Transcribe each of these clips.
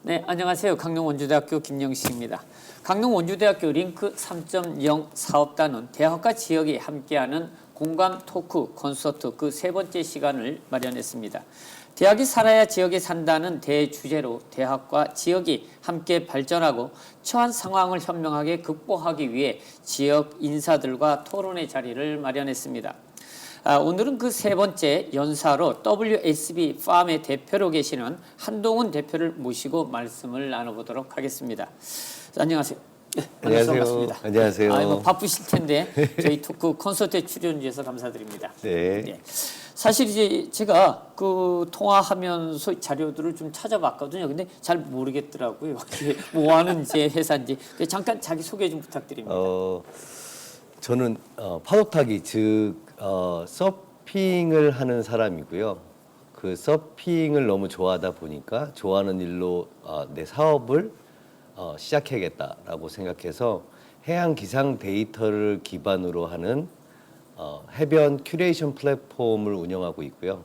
네, 안녕하세요. 강릉원주대학교 김영식입니다. 강릉원주대학교 링크 3.0 사업단은 대학과 지역이 함께하는 공감 토크 콘서트 그 세 번째 시간을 마련했습니다. 대학이 살아야 지역이 산다는 대주제로 대학과 지역이 함께 발전하고 처한 상황을 현명하게 극복하기 위해 지역 인사들과 토론의 자리를 마련했습니다. 오늘은 그 세 번째 연사로 WSB 팜의 대표로 계시는 한동훈 대표를 모시고 말씀을 나눠보도록 하겠습니다. 안녕하세요. 네, 안녕하세요. 반갑습니다. 안녕하세요. 바쁘실 텐데 저희 토크 콘서트에 출연해 주셔서 감사드립니다. 네. 네. 사실 이제 제가 그 통화하면서 자료들을 좀 찾아봤거든요. 근데 잘 모르겠더라고요. 이게 뭐 하는 회사인지 잠깐 자기 소개 좀 부탁드립니다. 저는 파도 타기 즉 서핑을 하는 사람이고요. 그 서핑을 너무 좋아하다 보니까 좋아하는 일로 내 사업을 시작해야겠다라고 생각해서 해양 기상 데이터를 기반으로 하는 해변 큐레이션 플랫폼을 운영하고 있고요.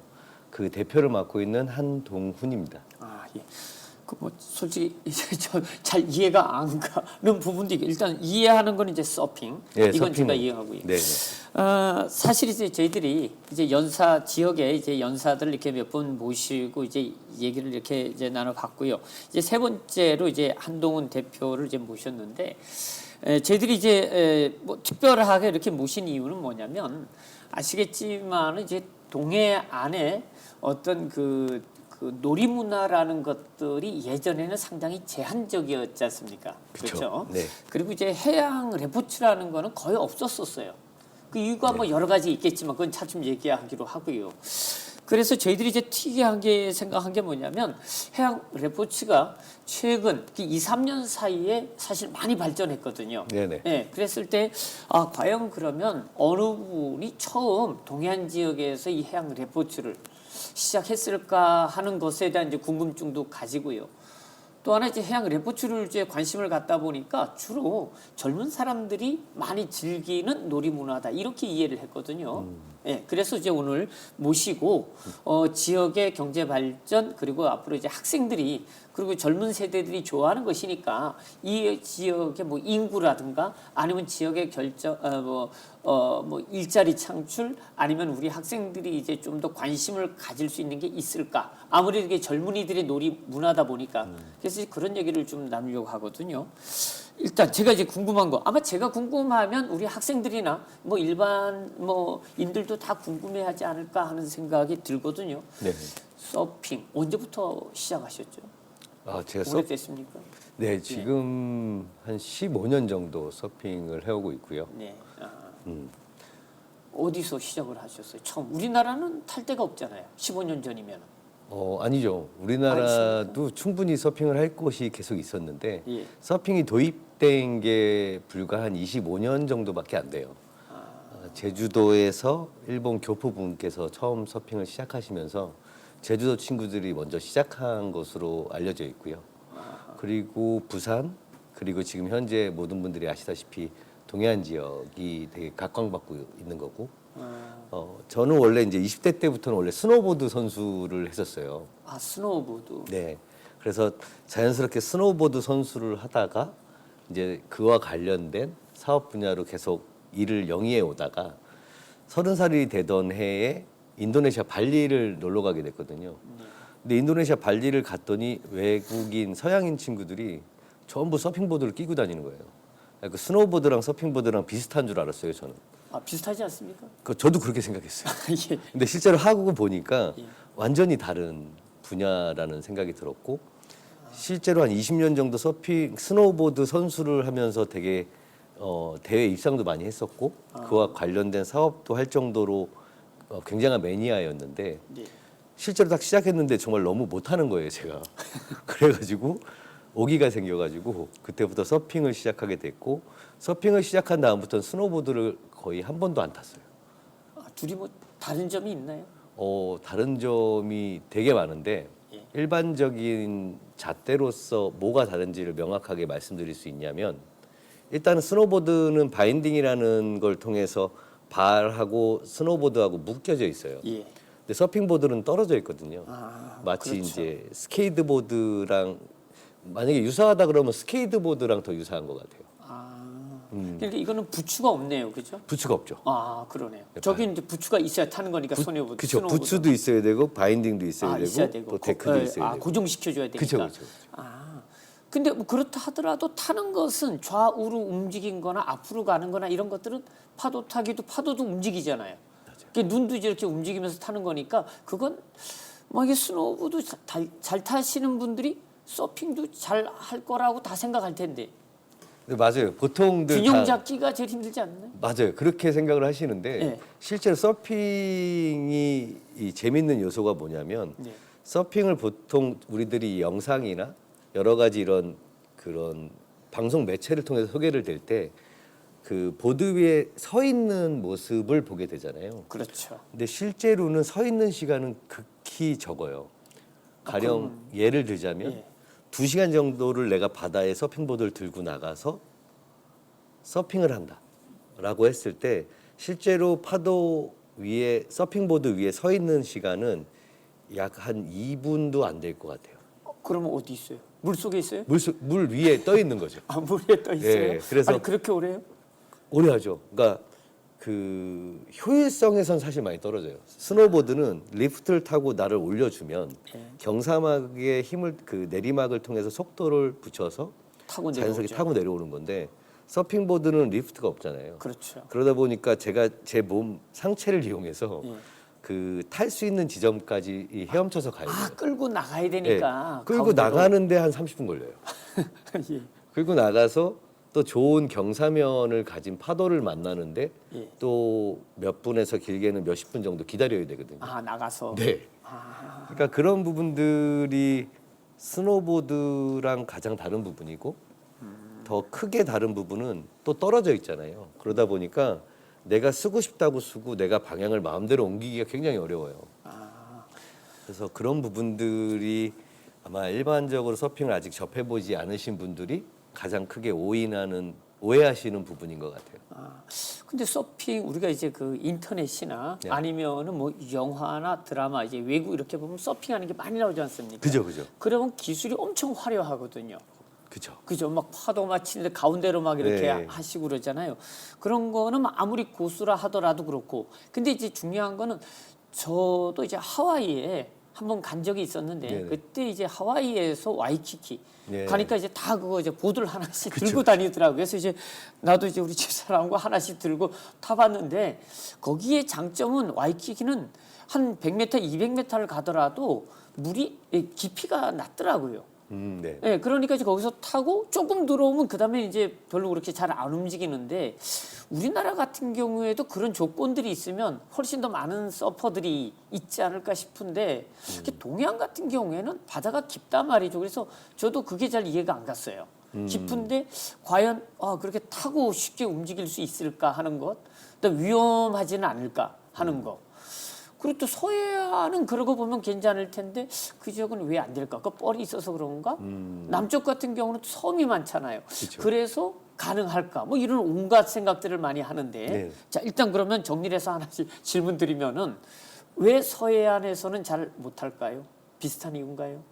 그 대표를 맡고 있는 한동훈입니다. 예. 뭐 솔직히 저 잘 이해가 안 가는 부분도 있고 일단 이해하는 건 이제 서핑. 네, 이건 서핑. 제가 이해하고 있고. 네. 사실 이제 저희들이 이제 연사 지역에 이제 연사들 이렇게 몇 번 모시고 이제 얘기를 이렇게 이제 나눠봤고요. 이제 세 번째로 이제 한동훈 대표를 이제 모셨는데 저희들이 이제 뭐 특별하게 이렇게 모신 이유는 뭐냐면 아시겠지만 이제 동해 안에 어떤 그 놀이문화라는 것들이 예전에는 상당히 제한적이었지 않습니까? 그렇죠. 네. 그리고 이제 해양 레포츠라는 거는 거의 없었었어요. 그 이유가 뭐 여러 가지 있겠지만 그건 차츰 얘기하기로 하고요. 그래서 저희들이 이제 특이한 게 생각한 게 뭐냐면 해양 레포츠가 최근 2, 3년 사이에 사실 많이 발전했거든요. 네네. 네, 그랬을 때 과연 그러면 어느 분이 처음 동해안 지역에서 이 해양 레포츠를 시작했을까 하는 것에 대한 이제 궁금증도 가지고요. 또 하나 이제 해양 레포츠를 이제 관심을 갖다 보니까 주로 젊은 사람들이 많이 즐기는 놀이문화다 이렇게 이해를 했거든요. 예, 그래서 이제 오늘 모시고 지역의 경제 발전 그리고 앞으로 이제 학생들이 그리고 젊은 세대들이 좋아하는 것이니까 이 지역의 뭐 인구라든가 아니면 지역의 결정 뭐 일자리 창출 아니면 우리 학생들이 이제 좀 더 관심을 가질 수 있는 게 있을까? 아무래도 이게 젊은이들의 놀이 문화다 보니까 그래서 그런 얘기를 좀 나누려고 하거든요. 일단 제가 이제 궁금한 거 아마 제가 궁금하면 우리 학생들이나 뭐 일반 뭐 인들도 다 궁금해하지 않을까 하는 생각이 들거든요. 네. 서핑 언제부터 시작하셨죠? 제가 오래됐습니까? 네, 지금 한 15년 정도 서핑을 해오고 있고요. 네. 어디서 시작을 하셨어요? 처음 우리나라는 탈 데가 없잖아요. 15년 전이면. 아니죠. 우리나라도 충분히 서핑을 할 곳이 계속 있었는데 예. 서핑이 도입된 게 불과 한 25년 정도밖에 안 돼요. 제주도에서 일본 교포분께서 처음 서핑을 시작하시면서 제주도 친구들이 먼저 시작한 것으로 알려져 있고요. 그리고 부산 그리고 지금 현재 모든 분들이 아시다시피 동해안 지역이 되게 각광받고 있는 거고 저는 원래 이제 20대 때부터는 원래 스노보드 선수를 했었어요. 스노우보드. 네. 그래서 자연스럽게 스노보드 선수를 하다가 이제 그와 관련된 사업 분야로 계속 일을 영위해 오다가 30살이 되던 해에 인도네시아 발리를 놀러 가게 됐거든요. 근데 인도네시아 발리를 갔더니 외국인 서양인 친구들이 전부 서핑보드를 끼고 다니는 거예요. 그 스노보드랑 서핑보드랑 비슷한 줄 알았어요, 저는. 비슷하지 않습니까? 저도 그렇게 생각했어요. 예. 근데 실제로 하고 보니까 예. 완전히 다른 분야라는 생각이 들었고 실제로 한 20년 정도 스노보드 선수를 하면서 되게 대회 입상도 많이 했었고 그와 관련된 사업도 할 정도로 굉장한 매니아였는데 예. 실제로 딱 시작했는데 정말 너무 못하는 거예요, 제가. 그래가지고 오기가 생겨가지고 그때부터 서핑을 시작하게 됐고 서핑을 시작한 다음부터는 스노보드를 거의 한 번도 안 탔어요. 둘이 뭐 다른 점이 있나요? 다른 점이 되게 많은데 예. 일반적인 잣대로서 뭐가 다른지를 명확하게 말씀드릴 수 있냐면 일단은 스노보드는 바인딩이라는 걸 통해서 발하고 스노보드하고 묶여져 있어요. 예. 근데 서핑보드는 떨어져 있거든요. 마치 그렇죠. 이제 스케이트보드랑 만약에 유사하다 그러면 스케이트보드랑 더 유사한 것 같아요. 그러니까 이거는 부츠가 없네요, 그죠? 부츠가 없죠. 아, 그러네요. 저기 이제 부츠가 있어야 타는 거니까 스노보드. 그렇죠. 부츠도 있어야 되고 바인딩도 있어야 있어야 되고 되고 또 데크도 있어야 되고. 고정시켜줘야 되니까. 그렇죠. 근데 뭐 그렇다 하더라도 타는 것은 좌우로 움직인거나 앞으로 가는거나 이런 것들은 파도 타기도 파도도 움직이잖아요. 그러니까 눈도 이렇게 움직이면서 타는 거니까 그건 뭐 이게 스노보드 잘 타시는 분들이 서핑도 잘 할 거라고 다 생각할 텐데. 네, 맞아요. 보통들 균형 다 잡기가 제일 힘들지 않나요? 맞아요. 그렇게 생각을 하시는데 네. 실제로 서핑이 이 재밌는 요소가 뭐냐면 네. 서핑을 보통 우리들이 영상이나 여러 가지 이런 그런 방송 매체를 통해서 소개를 될 때 그 보드 위에 서 있는 모습을 보게 되잖아요. 그렇죠. 근데 실제로는 서 있는 시간은 극히 적어요. 가령 예를 들자면 예. 2시간 정도를 내가 바다에 서핑보드를 들고 나가서 서핑을 한다라고 했을 때 실제로 파도 위에 서핑보드 위에 서 있는 시간은 약 한 2분도 안 될 것 같아요. 그러면 어디 있어요? 물 속에 있어요? 물 위에 떠 있는 거죠. 아, 물 위에 떠 있어요? 예, 그래서 아니 그렇게 오래요? 오래 하죠. 그러니까 그 효율성에선 사실 많이 떨어져요. 스노보드는 리프트를 타고 나를 올려주면 경사막의 힘을 그 내리막을 통해서 속도를 붙여서 타고 자연스럽게 내려오죠. 타고 내려오는 건데 서핑보드는 리프트가 없잖아요. 그렇죠. 그러다 보니까 제가 제 몸 상체를 이용해서 예. 그 탈 수 있는 지점까지 이 헤엄쳐서 가야 돼요. 아, 끌고 나가야 예. 되니까. 끌고 가운데로. 나가는데 한 30분 걸려요. 예. 끌고 나가서 또 좋은 경사면을 가진 파도를 만나는데 예. 또 몇 분에서 길게는 몇십 분 정도 기다려야 되거든요. 아, 나가서. 네. 그러니까 그런 부분들이 스노보드랑 가장 다른 부분이고 더 크게 다른 부분은 또 떨어져 있잖아요. 그러다 보니까 내가 쓰고 싶다고 쓰고 내가 방향을 마음대로 옮기기가 굉장히 어려워요. 그래서 그런 부분들이 아마 일반적으로 서핑을 아직 접해보지 않으신 분들이 가장 크게 오해하시는 부분인 것 같아요. 근데 서핑 우리가 이제 그 인터넷이나 네. 아니면은 뭐 영화나 드라마 이제 외국 이렇게 보면 서핑하는 게 많이 나오지 않습니까? 그죠. 그러면 기술이 엄청 화려하거든요. 그죠. 그죠? 막 파도 맞히는데 가운데로 막 이렇게 네. 하시고 그러잖아요. 그런 거는 아무리 고수라 하더라도 그렇고. 근데 이제 중요한 거는 저도 이제 하와이에 한번 간 적이 있었는데 네네. 그때 이제 하와이에서 와이키키 네. 가니까 이제 다 그거 이제 보드를 하나씩 그쵸. 들고 다니더라고요. 그래서 이제 나도 이제 우리 집사람과 하나씩 들고 타봤는데 거기에 장점은 와이키키는 한 100m, 200m를 가더라도 물이 깊이가 낮더라고요. 네. 네, 그러니까 이제 거기서 타고 조금 들어오면 그 다음에 이제 별로 그렇게 잘 안 움직이는데 우리나라 같은 경우에도 그런 조건들이 있으면 훨씬 더 많은 서퍼들이 있지 않을까 싶은데 특히 동해안 같은 경우에는 바다가 깊단 말이죠. 그래서 저도 그게 잘 이해가 안 갔어요. 깊은데 과연 그렇게 타고 쉽게 움직일 수 있을까 하는 것, 또 위험하지는 않을까 하는 것. 그리고 또 서해안은 그러고 보면 괜찮을 텐데 그 지역은 왜 안 될까? 그 뻘이 있어서 그런가? 남쪽 같은 경우는 또 섬이 많잖아요. 그쵸. 그래서 가능할까? 뭐 이런 온갖 생각들을 많이 하는데 네. 자 일단 그러면 정리를 해서 하나씩 질문 드리면은 왜 서해안에서는 잘 못할까요? 비슷한 이유인가요?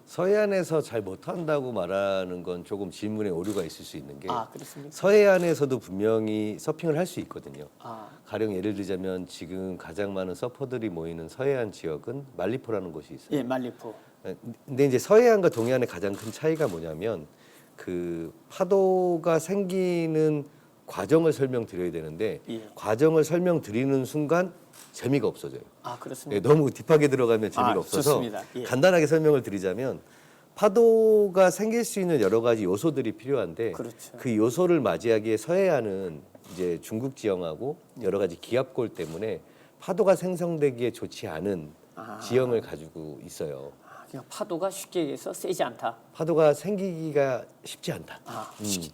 서해안에서 잘 못한다고 말하는 건 조금 질문에 오류가 있을 수 있는 게 그렇습니까? 서해안에서도 분명히 서핑을 할 수 있거든요. 아, 가령 예를 들자면 지금 가장 많은 서퍼들이 모이는 서해안 지역은 말리포라는 곳이 있어요. 예, 말리포. 근데 이제 서해안과 동해안의 가장 큰 차이가 뭐냐면 그 파도가 생기는 과정을 설명드려야 되는데 예. 과정을 설명드리는 순간 재미가 없어져요. 그렇습니다. 너무 딥하게 들어가면 재미가 없어서 좋습니다. 예. 간단하게 설명을 드리자면 파도가 생길 수 있는 여러 가지 요소들이 필요한데 그렇죠. 그 요소를 맞이하기에 서해안은 이제 중국 지형하고 여러 가지 기압골 때문에 파도가 생성되기에 좋지 않은 지형을 가지고 있어요. 그냥 파도가 쉽게 해서 세지 않다. 파도가 생기기가 쉽지 않다. 쉽지.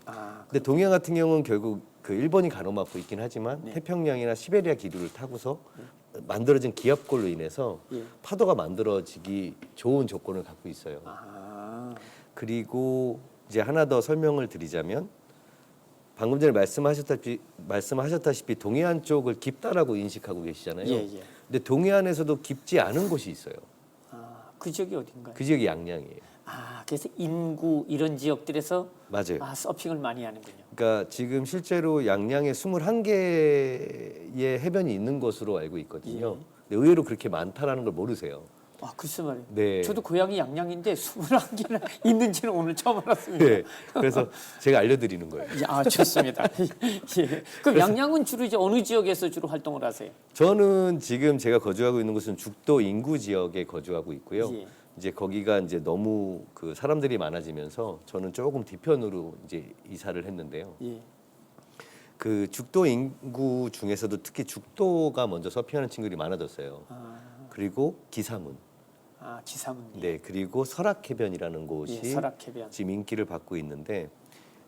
근데 동해안 같은 경우는 결국 그 일본이 가로막고 있긴 하지만 네. 태평양이나 시베리아 기류를 타고서 만들어진 기압골로 인해서 예. 파도가 만들어지기 좋은 조건을 갖고 있어요. 그리고 이제 하나 더 설명을 드리자면 방금 전에 말씀하셨다시피 동해안 쪽을 깊다라고 인식하고 계시잖아요. 예, 예. 근데 동해안에서도 깊지 않은 곳이 있어요. 그 지역이 어딘가요? 그 지역이 양양이에요. 그래서 인구 이런 지역들에서 맞아요. 서핑을 많이 하는군요. 그러니까 지금 실제로 양양에 21개의 해변이 있는 것으로 알고 있거든요. 근데 의외로 그렇게 많다라는 걸 모르세요. 글쎄 말이에요. 네. 저도 고향이 양양인데 21개나 있는지는 오늘 처음 알았습니다. 네. 그래서 제가 알려드리는 거예요. 좋습니다. 예. 그럼 양양은 주로 이제 어느 지역에서 주로 활동을 하세요? 저는 지금 제가 거주하고 있는 곳은 죽도 인구 지역에 거주하고 있고요. 예. 이제 거기가 이제 너무 그 사람들이 많아지면서 저는 조금 뒤편으로 이제 이사를 했는데요. 예. 그 죽도 인구 중에서도 특히 죽도가 먼저 서핑하는 친구들이 많아졌어요. 그리고 기사문. 기사문. 네, 그리고 설악해변이라는 곳이 예, 설악해변. 지금 인기를 받고 있는데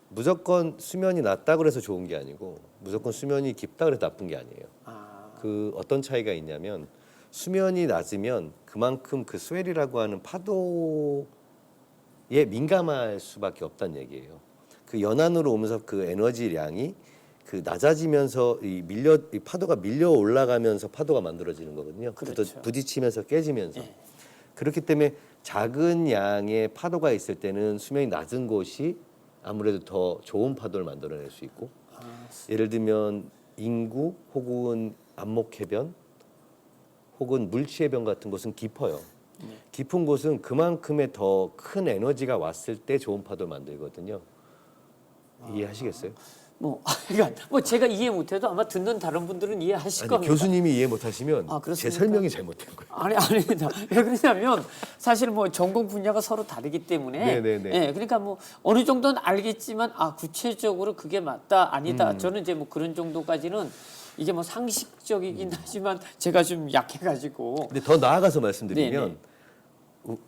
무조건 수면이 낮다 그래서 좋은 게 아니고 무조건 수면이 깊다 그래서 나쁜 게 아니에요. 그 어떤 차이가 있냐면 수면이 낮으면 그만큼 그 스웰이라고 하는 파도에 민감할 수밖에 없다는 얘기예요. 그 연안으로 오면서 그 에너지량이 그 낮아지면서 이 파도가 밀려 올라가면서 파도가 만들어지는 거거든요. 그렇죠. 부딪히면서 깨지면서. 예. 그렇기 때문에 작은 양의 파도가 있을 때는 수면이 낮은 곳이 아무래도 더 좋은 파도를 만들어낼 수 있고 예를 들면 인구 혹은 안목해변 혹은 물치해변 같은 곳은 깊어요. 깊은 곳은 그만큼의 더 큰 에너지가 왔을 때 좋은 파도를 만들거든요. 이해하시겠어요? 그러니까 제가 이해 못해도 아마 듣는 다른 분들은 이해하실 아니, 겁니다. 교수님이 이해 못하시면 제 그렇습니까? 설명이 잘못된 거예요. 아닙니다. 왜 그러냐면 사실 전공 분야가 서로 다르기 때문에 네네네. 예, 그러니까 어느 정도는 알겠지만 구체적으로 그게 맞다 아니다 저는 이제 그런 정도까지는 이게 상식적이긴 하지만 제가 좀 약해가지고 근데 더 나아가서 말씀드리면 네네.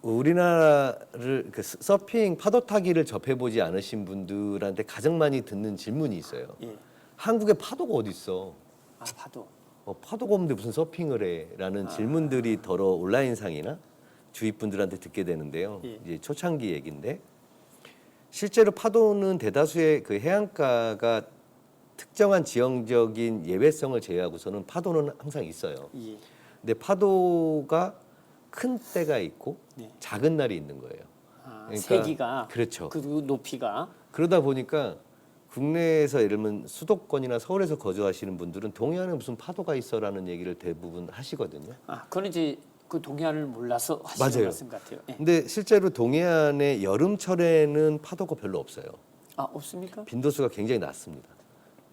우리나라를 그 서핑 파도 타기를 접해보지 않으신 분들한테 가장 많이 듣는 질문이 있어요. 예. 한국에 파도가 어디 있어? 파도. 파도가 없는데 무슨 서핑을 해? 라는 질문들이 더러 온라인상이나 주위 분들한테 듣게 되는데요. 예. 이제 초창기 얘기인데 실제로 파도는 대다수의 그 해안가가 특정한 지형적인 예외성을 제외하고서는 파도는 항상 있어요. 예. 근데 파도가 큰 때가 있고 네. 작은 날이 있는 거예요. 그러니까 세기가 그렇죠. 그리고 높이가 그러다 보니까 국내에서 예를 들면 수도권이나 서울에서 거주하시는 분들은 동해안에 무슨 파도가 있어라는 얘기를 대부분 하시거든요. 그건 이제 그 동해안을 몰라서 하시는 맞아요. 말씀 같아요. 예. 근데 실제로 동해안에 여름철에는 파도가 별로 없어요. 없습니까? 빈도수가 굉장히 낮습니다.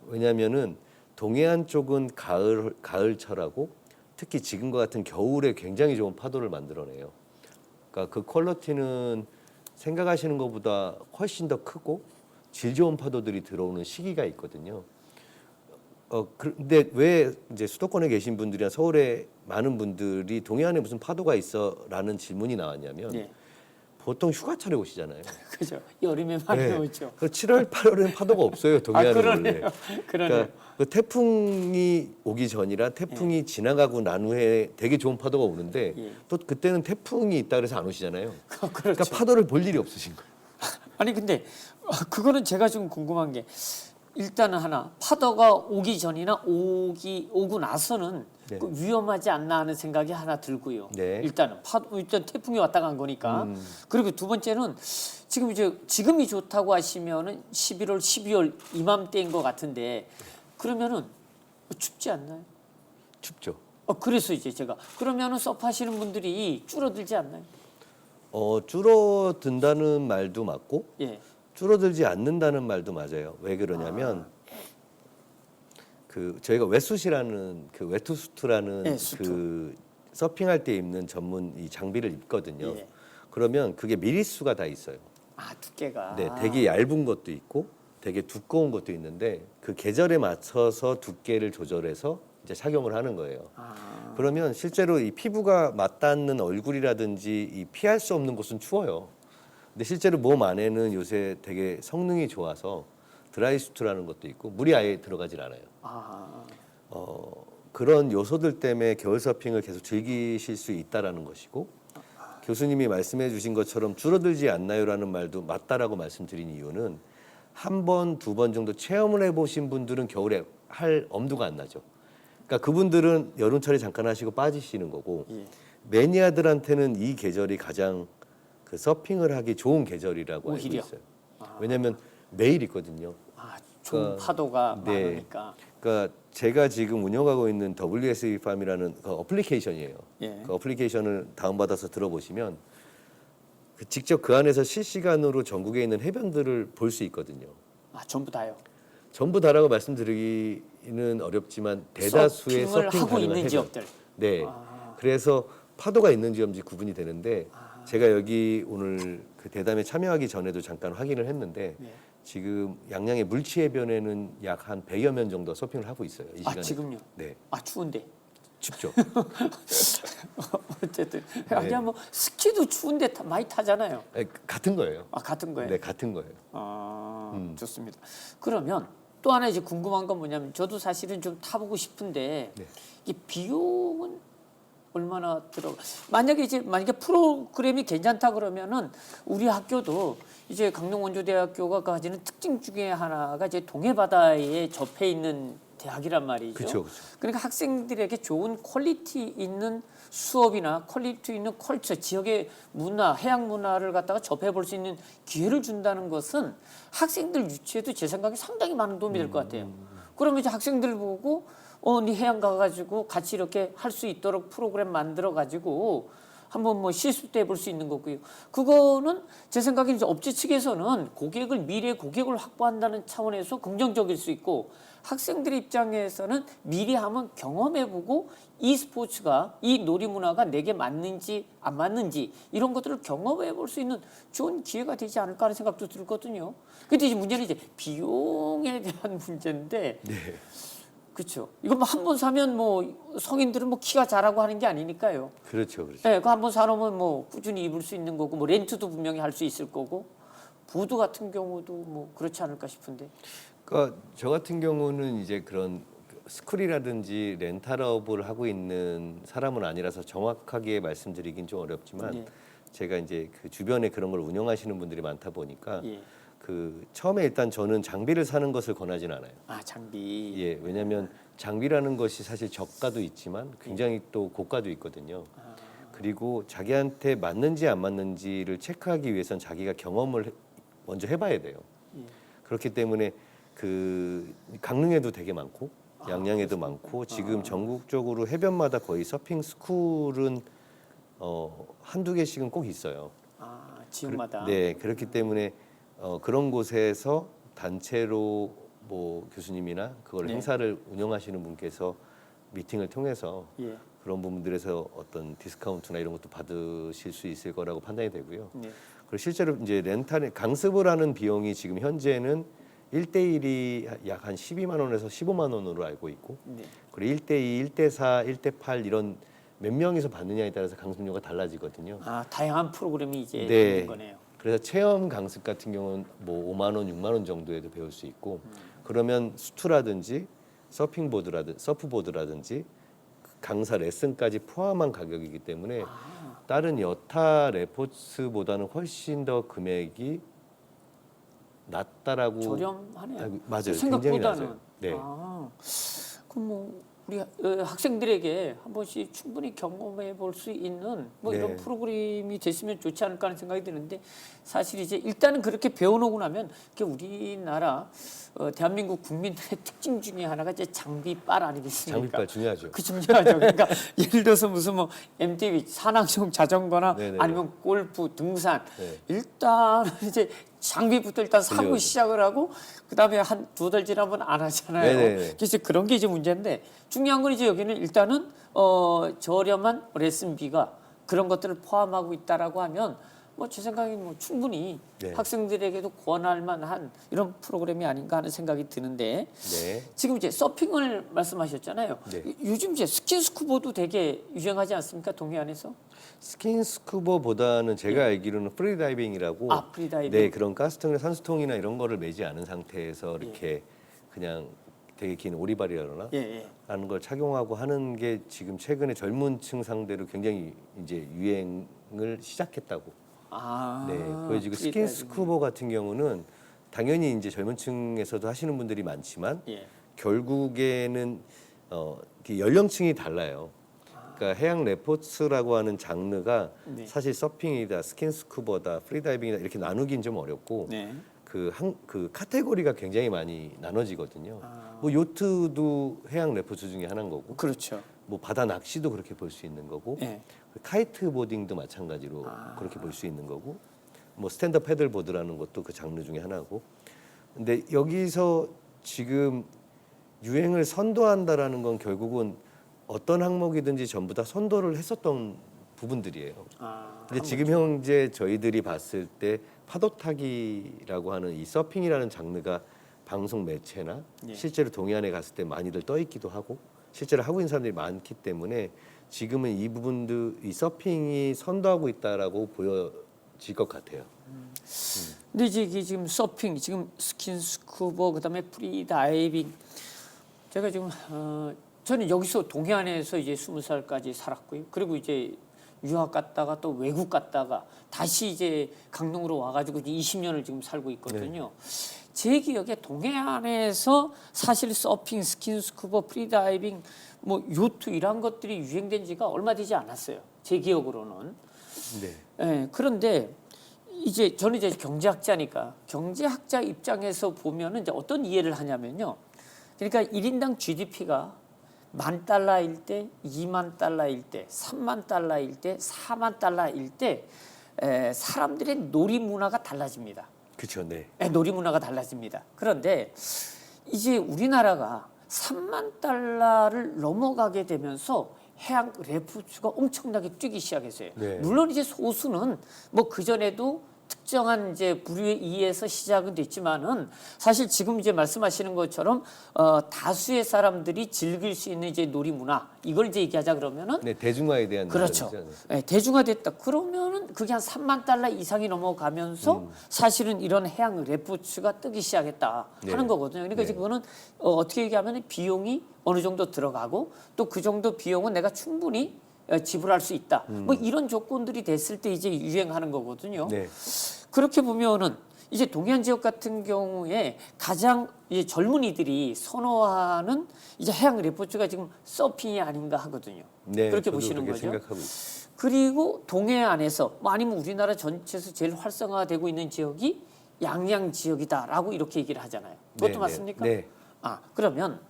왜냐하면은 동해안 쪽은 가을철하고 특히 지금과 같은 겨울에 굉장히 좋은 파도를 만들어내요. 그러니까 그 퀄리티는 생각하시는 것보다 훨씬 더 크고 질 좋은 파도들이 들어오는 시기가 있거든요. 근데 왜 이제 수도권에 계신 분들이나 서울에 많은 분들이 동해안에 무슨 파도가 있어라는 질문이 나왔냐면 예. 보통 휴가철에 오시잖아요. 그죠. 여름에 많이 네. 오죠. 7월, 8월에는 파도가 없어요. 동해안은 원래. 그러네요. 그러니까 그 태풍이 오기 전이라 태풍이 지나가고 난 후에 되게 좋은 파도가 오는데 예. 또 그때는 태풍이 있다 그래서 안 오시잖아요. 그렇죠. 그러니까 파도를 볼 일이 없으신 거예요. 아니 근데 그거는 제가 좀 궁금한 게 일단은 하나 파도가 오기 전이나 오고 나서는 네. 그 위험하지 않나 하는 생각이 하나 들고요. 네. 일단 태풍이 왔다 간 거니까. 그리고 두 번째는 지금이 좋다고 하시면은 11월, 12월 이맘때인 것 같은데 그러면은 춥지 않나요? 춥죠. 그래서 이제 제가 그러면은 서프하시는 분들이 줄어들지 않나요? 줄어든다는 말도 맞고 예. 줄어들지 않는다는 말도 맞아요. 왜 그러냐면 그 저희가 웨수시라는 그 웨투수트라는 네, 수트. 그 서핑할 때 입는 전문 이 장비를 입거든요. 예. 그러면 그게 미리수가 다 있어요. 두께가. 네, 되게 얇은 것도 있고 되게 두꺼운 것도 있는데 그 계절에 맞춰서 두께를 조절해서 이제 착용을 하는 거예요. 그러면 실제로 이 피부가 맞닿는 얼굴이라든지 이 피할 수 없는 곳은 추워요. 근데 실제로 몸 안에는 요새 되게 성능이 좋아서 드라이 수트라는 것도 있고 물이 아예 들어가질 않아요. 그런 요소들 때문에 겨울 서핑을 계속 즐기실 수 있다라는 것이고 교수님이 말씀해 주신 것처럼 줄어들지 않나요라는 말도 맞다라고 말씀드린 이유는 한 번, 두 번 정도 체험을 해보신 분들은 겨울에 할 엄두가 안 나죠. 그러니까 그분들은 여름철에 잠깐 하시고 빠지시는 거고 예. 매니아들한테는 이 계절이 가장 그 서핑을 하기 좋은 계절이라고 알고 오히려? 있어요. 왜냐하면 매일 있거든요. 좋은 그러니까, 파도가 네. 많으니까. 그러니까 제가 지금 운영하고 있는 WSE 팜이라는 그 어플리케이션이에요. 예. 그 어플리케이션을 다운받아서 들어보시면 직접 그 안에서 실시간으로 전국에 있는 해변들을 볼 수 있거든요. 전부 다요. 전부 다라고 말씀드리기는 어렵지만 대다수의 서핑을 서핑 하고 가능한 있는 해변. 지역들. 네. 그래서 파도가 있는 지역인지 구분이 되는데 제가 여기 오늘 그 대담에 참여하기 전에도 잠깐 확인을 했는데 네. 지금 양양의 물치 해변에는 약 한 100여 명 정도 서핑을 하고 있어요. 이 시간에. 지금요? 네. 추운데. 춥죠. 어쨌든 그냥 뭐 스키도 추운데 많이 타잖아요. 네, 같은 거예요. 같은 거예요. 네, 같은 거예요. 좋습니다. 그러면 또 하나 이제 궁금한 건 뭐냐면 저도 사실은 좀 타보고 싶은데 네. 이 비용은 얼마나 들어? 만약에 프로그램이 괜찮다 그러면은 우리 학교도 이제 강릉원조대학교가 가지는 특징 중에 하나가 이제 동해바다에 접해 있는 대학이란 말이죠. 그쵸. 그러니까 학생들에게 좋은 퀄리티 있는 수업이나 퀄리티 있는 컬처, 지역의 문화, 해양 문화를 갖다가 접해 볼 수 있는 기회를 준다는 것은 학생들 유치에도 제 생각에 상당히 많은 도움이 될 것 같아요. 그러면 이제 학생들 보고 네 해양 가가지고 같이 이렇게 할 수 있도록 프로그램 만들어 가지고 한번 뭐 실습도 해볼 수 있는 거고요. 그거는 제 생각에 이제 업체 측에서는 미래 고객을 확보한다는 차원에서 긍정적일 수 있고 학생들 입장에서는 미리 한번 경험해보고 이 스포츠가 이 놀이문화가 내게 맞는지 안 맞는지 이런 것들을 경험해볼 수 있는 좋은 기회가 되지 않을까 하는 생각도 들거든요. 근데 이제 문제는 이제 비용에 대한 문제인데. 네. 그렇죠. 이거 뭐 한 번 사면 뭐 성인들은 뭐 키가 자라고 하는 게 아니니까요. 그렇죠. 네, 그 한 번 사놓으면 뭐 꾸준히 입을 수 있는 거고 뭐 렌트도 분명히 할 수 있을 거고 보드 같은 경우도 뭐 그렇지 않을까 싶은데. 그러니까 저 같은 경우는 이제 그런 스쿨이라든지 렌탈업을 하고 있는 사람은 아니라서 정확하게 말씀드리긴 좀 어렵지만 예. 제가 이제 그 주변에 그런 걸 운영하시는 분들이 많다 보니까 예. 그 처음에 일단 저는 장비를 사는 것을 권하진 않아요. 장비. 예, 왜냐하면 장비라는 것이 사실 저가도 있지만 굉장히 또 고가도 있거든요. 그리고 자기한테 맞는지 안 맞는지를 체크하기 위해선 자기가 경험을 먼저 해봐야 돼요. 예. 그렇기 때문에 그 강릉에도 되게 많고 양양에도 많고 지금 전국적으로 해변마다 거의 서핑 스쿨은 한두 개씩은 꼭 있어요. 지역마다. 네, 그렇기 때문에 그런 곳에서 단체로 뭐 교수님이나 그걸 네. 행사를 운영하시는 분께서 미팅을 통해서 예. 그런 부분들에서 어떤 디스카운트나 이런 것도 받으실 수 있을 거라고 판단이 되고요. 네. 그리고 실제로 이제 렌탈 강습을 하는 비용이 지금 현재는 1대1이 약 한 12만 원에서 15만 원으로 알고 있고 네. 그리고 1대2, 1대4, 1대8 이런 몇 명이서 받느냐에 따라서 강습료가 달라지거든요. 다양한 프로그램이 이제 네. 있는 거네요. 그래서 체험 강습 같은 경우는 뭐 5만 원, 6만 원 정도에도 배울 수 있고 그러면 수트라든지 서프보드라든지 강사 레슨까지 포함한 가격이기 때문에 다른 여타 레포츠보다는 훨씬 더 금액이 낮다라고 저렴하네요. 맞아요. 굉장히 생각보다는. 낮아요. 네. 그럼 뭐 우리 학생들에게 한 번씩 충분히 경험해 볼 수 있는 뭐 이런 네. 프로그램이 됐으면 좋지 않을까 하는 생각이 드는데 사실 이제 일단은 그렇게 배워놓고 나면 그게 우리나라 대한민국 국민들의 특징 중에 하나가 이제 장비빨 아니겠습니까? 장비빨 중요하죠. 그 중요하죠. 그러니까 예를 들어서 무슨 뭐 MTB 산악용 자전거나 네네. 아니면 골프 등산 네. 일단 이제 장비부터 일단 사고 그래요. 시작을 하고 그다음에 한 두 달 지나면 안 하잖아요. 네네. 그래서 그런 게 이제 문제인데 중요한 건 이제 여기는 일단은 저렴한 레슨비가 그런 것들을 포함하고 있다라고 하면 뭐 제 생각에 뭐 충분히 네. 학생들에게도 권할 만한 이런 프로그램이 아닌가 하는 생각이 드는데 네. 지금 이제 서핑을 말씀하셨잖아요. 네. 요즘 이제 스킨스쿠버도 되게 유행하지 않습니까? 동해안에서? 스킨스쿠버보다는 제가 알기로는 프리다이빙이라고 프리다이빙. 네, 그런 가스통이나 산수통이나 이런 거를 매지 않은 상태에서 이렇게 그냥 되게 긴 오리발이라거나 예. 하는 걸 착용하고 하는 게 지금 최근에 젊은 층 상대로 굉장히 이제 유행을 시작했다고. 네. 보여지고 스킨스쿠버 같은 경우는 당연히 이제 젊은 층에서도 하시는 분들이 많지만 예. 결국에는 이렇게 연령층이 달라요. 그러니까 해양 레포츠라고 하는 장르가 네. 사실 서핑이다, 스킨스쿠버다, 프리다이빙이다 이렇게 나누긴 좀 어렵고 네. 그 카테고리가 굉장히 많이 나눠지거든요. 아. 뭐 요트도 해양 레포츠 중에 하나인 거고, 그렇죠. 뭐 바다 낚시도 그렇게 볼 수 있는 거고, 네. 카이트 보딩도 마찬가지로 그렇게 볼 수 있는 거고, 뭐 스탠드업 패들 보드라는 것도 그 장르 중에 하나고. 근데 여기서 지금 유행을 선도한다라는 건 결국은 어떤 항목이든지 전부 다 선도를 했었던 부분들이에요. 근데 지금 현재 저희들이 봤을 때 파도 타기라고 하는 이 서핑이라는 장르가 방송 매체나 예. 실제로 동해안에 갔을 때 많이들 떠 있기도 하고 실제로 하고 있는 사람들이 많기 때문에 지금은 이 부분도 이 서핑이 선도하고 있다라고 보여질 것 같아요. 근데 이게 지금 서핑, 지금 스킨스쿠버, 그다음에 프리다이빙. 제가 지금 저는 여기서 동해안에서 이제 20살까지 살았고요. 그리고 이제 유학 갔다가 또 외국 갔다가 다시 이제 강릉으로 와가지고 이제 20년을 지금 살고 있거든요. 제 기억에 동해안에서 사실 서핑, 스킨스쿠버, 프리다이빙, 뭐 요트 이런 것들이 유행된 지가 얼마 되지 않았어요. 제 기억으로는. 네. 예, 그런데 이제 저는 이제 경제학자니까 경제학자 입장에서 보면은 이제 어떤 이해를 하냐면요. 그러니까 1인당 GDP가 $10,000일 때, $20,000일 때, $30,000일 때, $40,000일 때 사람들의 놀이 문화가 달라집니다. 그렇죠. 네. 놀이 문화가 달라집니다. 그런데 이제 우리나라가 $30,000를 넘어가게 되면서 해양 레포츠가 엄청나게 뛰기 시작했어요. 네. 물론 이제 소수는 뭐 그전에도 특정한 이제 부류에 의해서 시작은 됐지만은 사실 지금 이제 말씀하시는 것처럼 다수의 사람들이 즐길 수 있는 이제 놀이 문화 이걸 이제 얘기하자 그러면은 네, 대중화에 대한 그렇죠. 네, 대중화됐다. 그러면은 그게 한 $30,000 이상이 넘어가면서 사실은 이런 해양 레포츠가 뜨기 시작했다 하는 네. 거거든요. 그러니까 이제 그거는 어떻게 얘기하면 비용이 어느 정도 들어가고 또 그 정도 비용은 내가 충분히 지불할 수 있다. 뭐 이런 조건들이 됐을 때 이제 유행하는 거거든요. 네. 그렇게 보면은 이제 동해안 지역 같은 경우에 가장 이제 젊은이들이 선호하는 이제 해양 레포츠가 지금 서핑이 아닌가 하거든요. 네, 그렇게 저도 보시는 그렇게 거죠. 생각하고 있어요. 그리고 동해안에서 뭐 아니면 우리나라 전체에서 제일 활성화되고 있는 지역이 양양 지역이다라고 이렇게 얘기를 하잖아요. 그것도 네, 맞습니까? 네. 그러면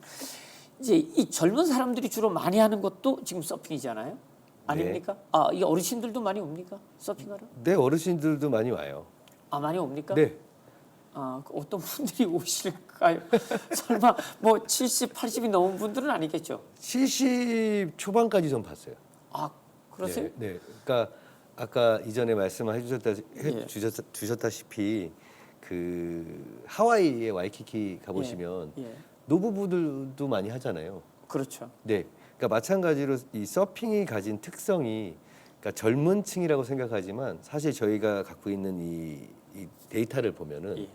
이제 이 젊은 사람들이 주로 많이 하는 것도 지금 서핑이잖아요. 아닙니까? 이 어르신들도 많이 옵니까? 서핑하러? 네, 어르신들도 많이 와요. 많이 옵니까? 네. 어떤 분들이 오실까요? 설마 뭐 70, 80이 넘은 분들은 아니겠죠? 70 초반까지 좀 봤어요. 그러세요? 네, 네. 그러니까 아까 이전에 말씀해 예. 주셨다시피 그 하와이의 와이키키 가보시면 예. 노부부들도 많이 하잖아요. 그렇죠. 네, 그러니까 마찬가지로 이 서핑이 가진 특성이 그러니까 젊은 층이라고 생각하지만 사실 저희가 갖고 있는 이 데이터를 보면은 예.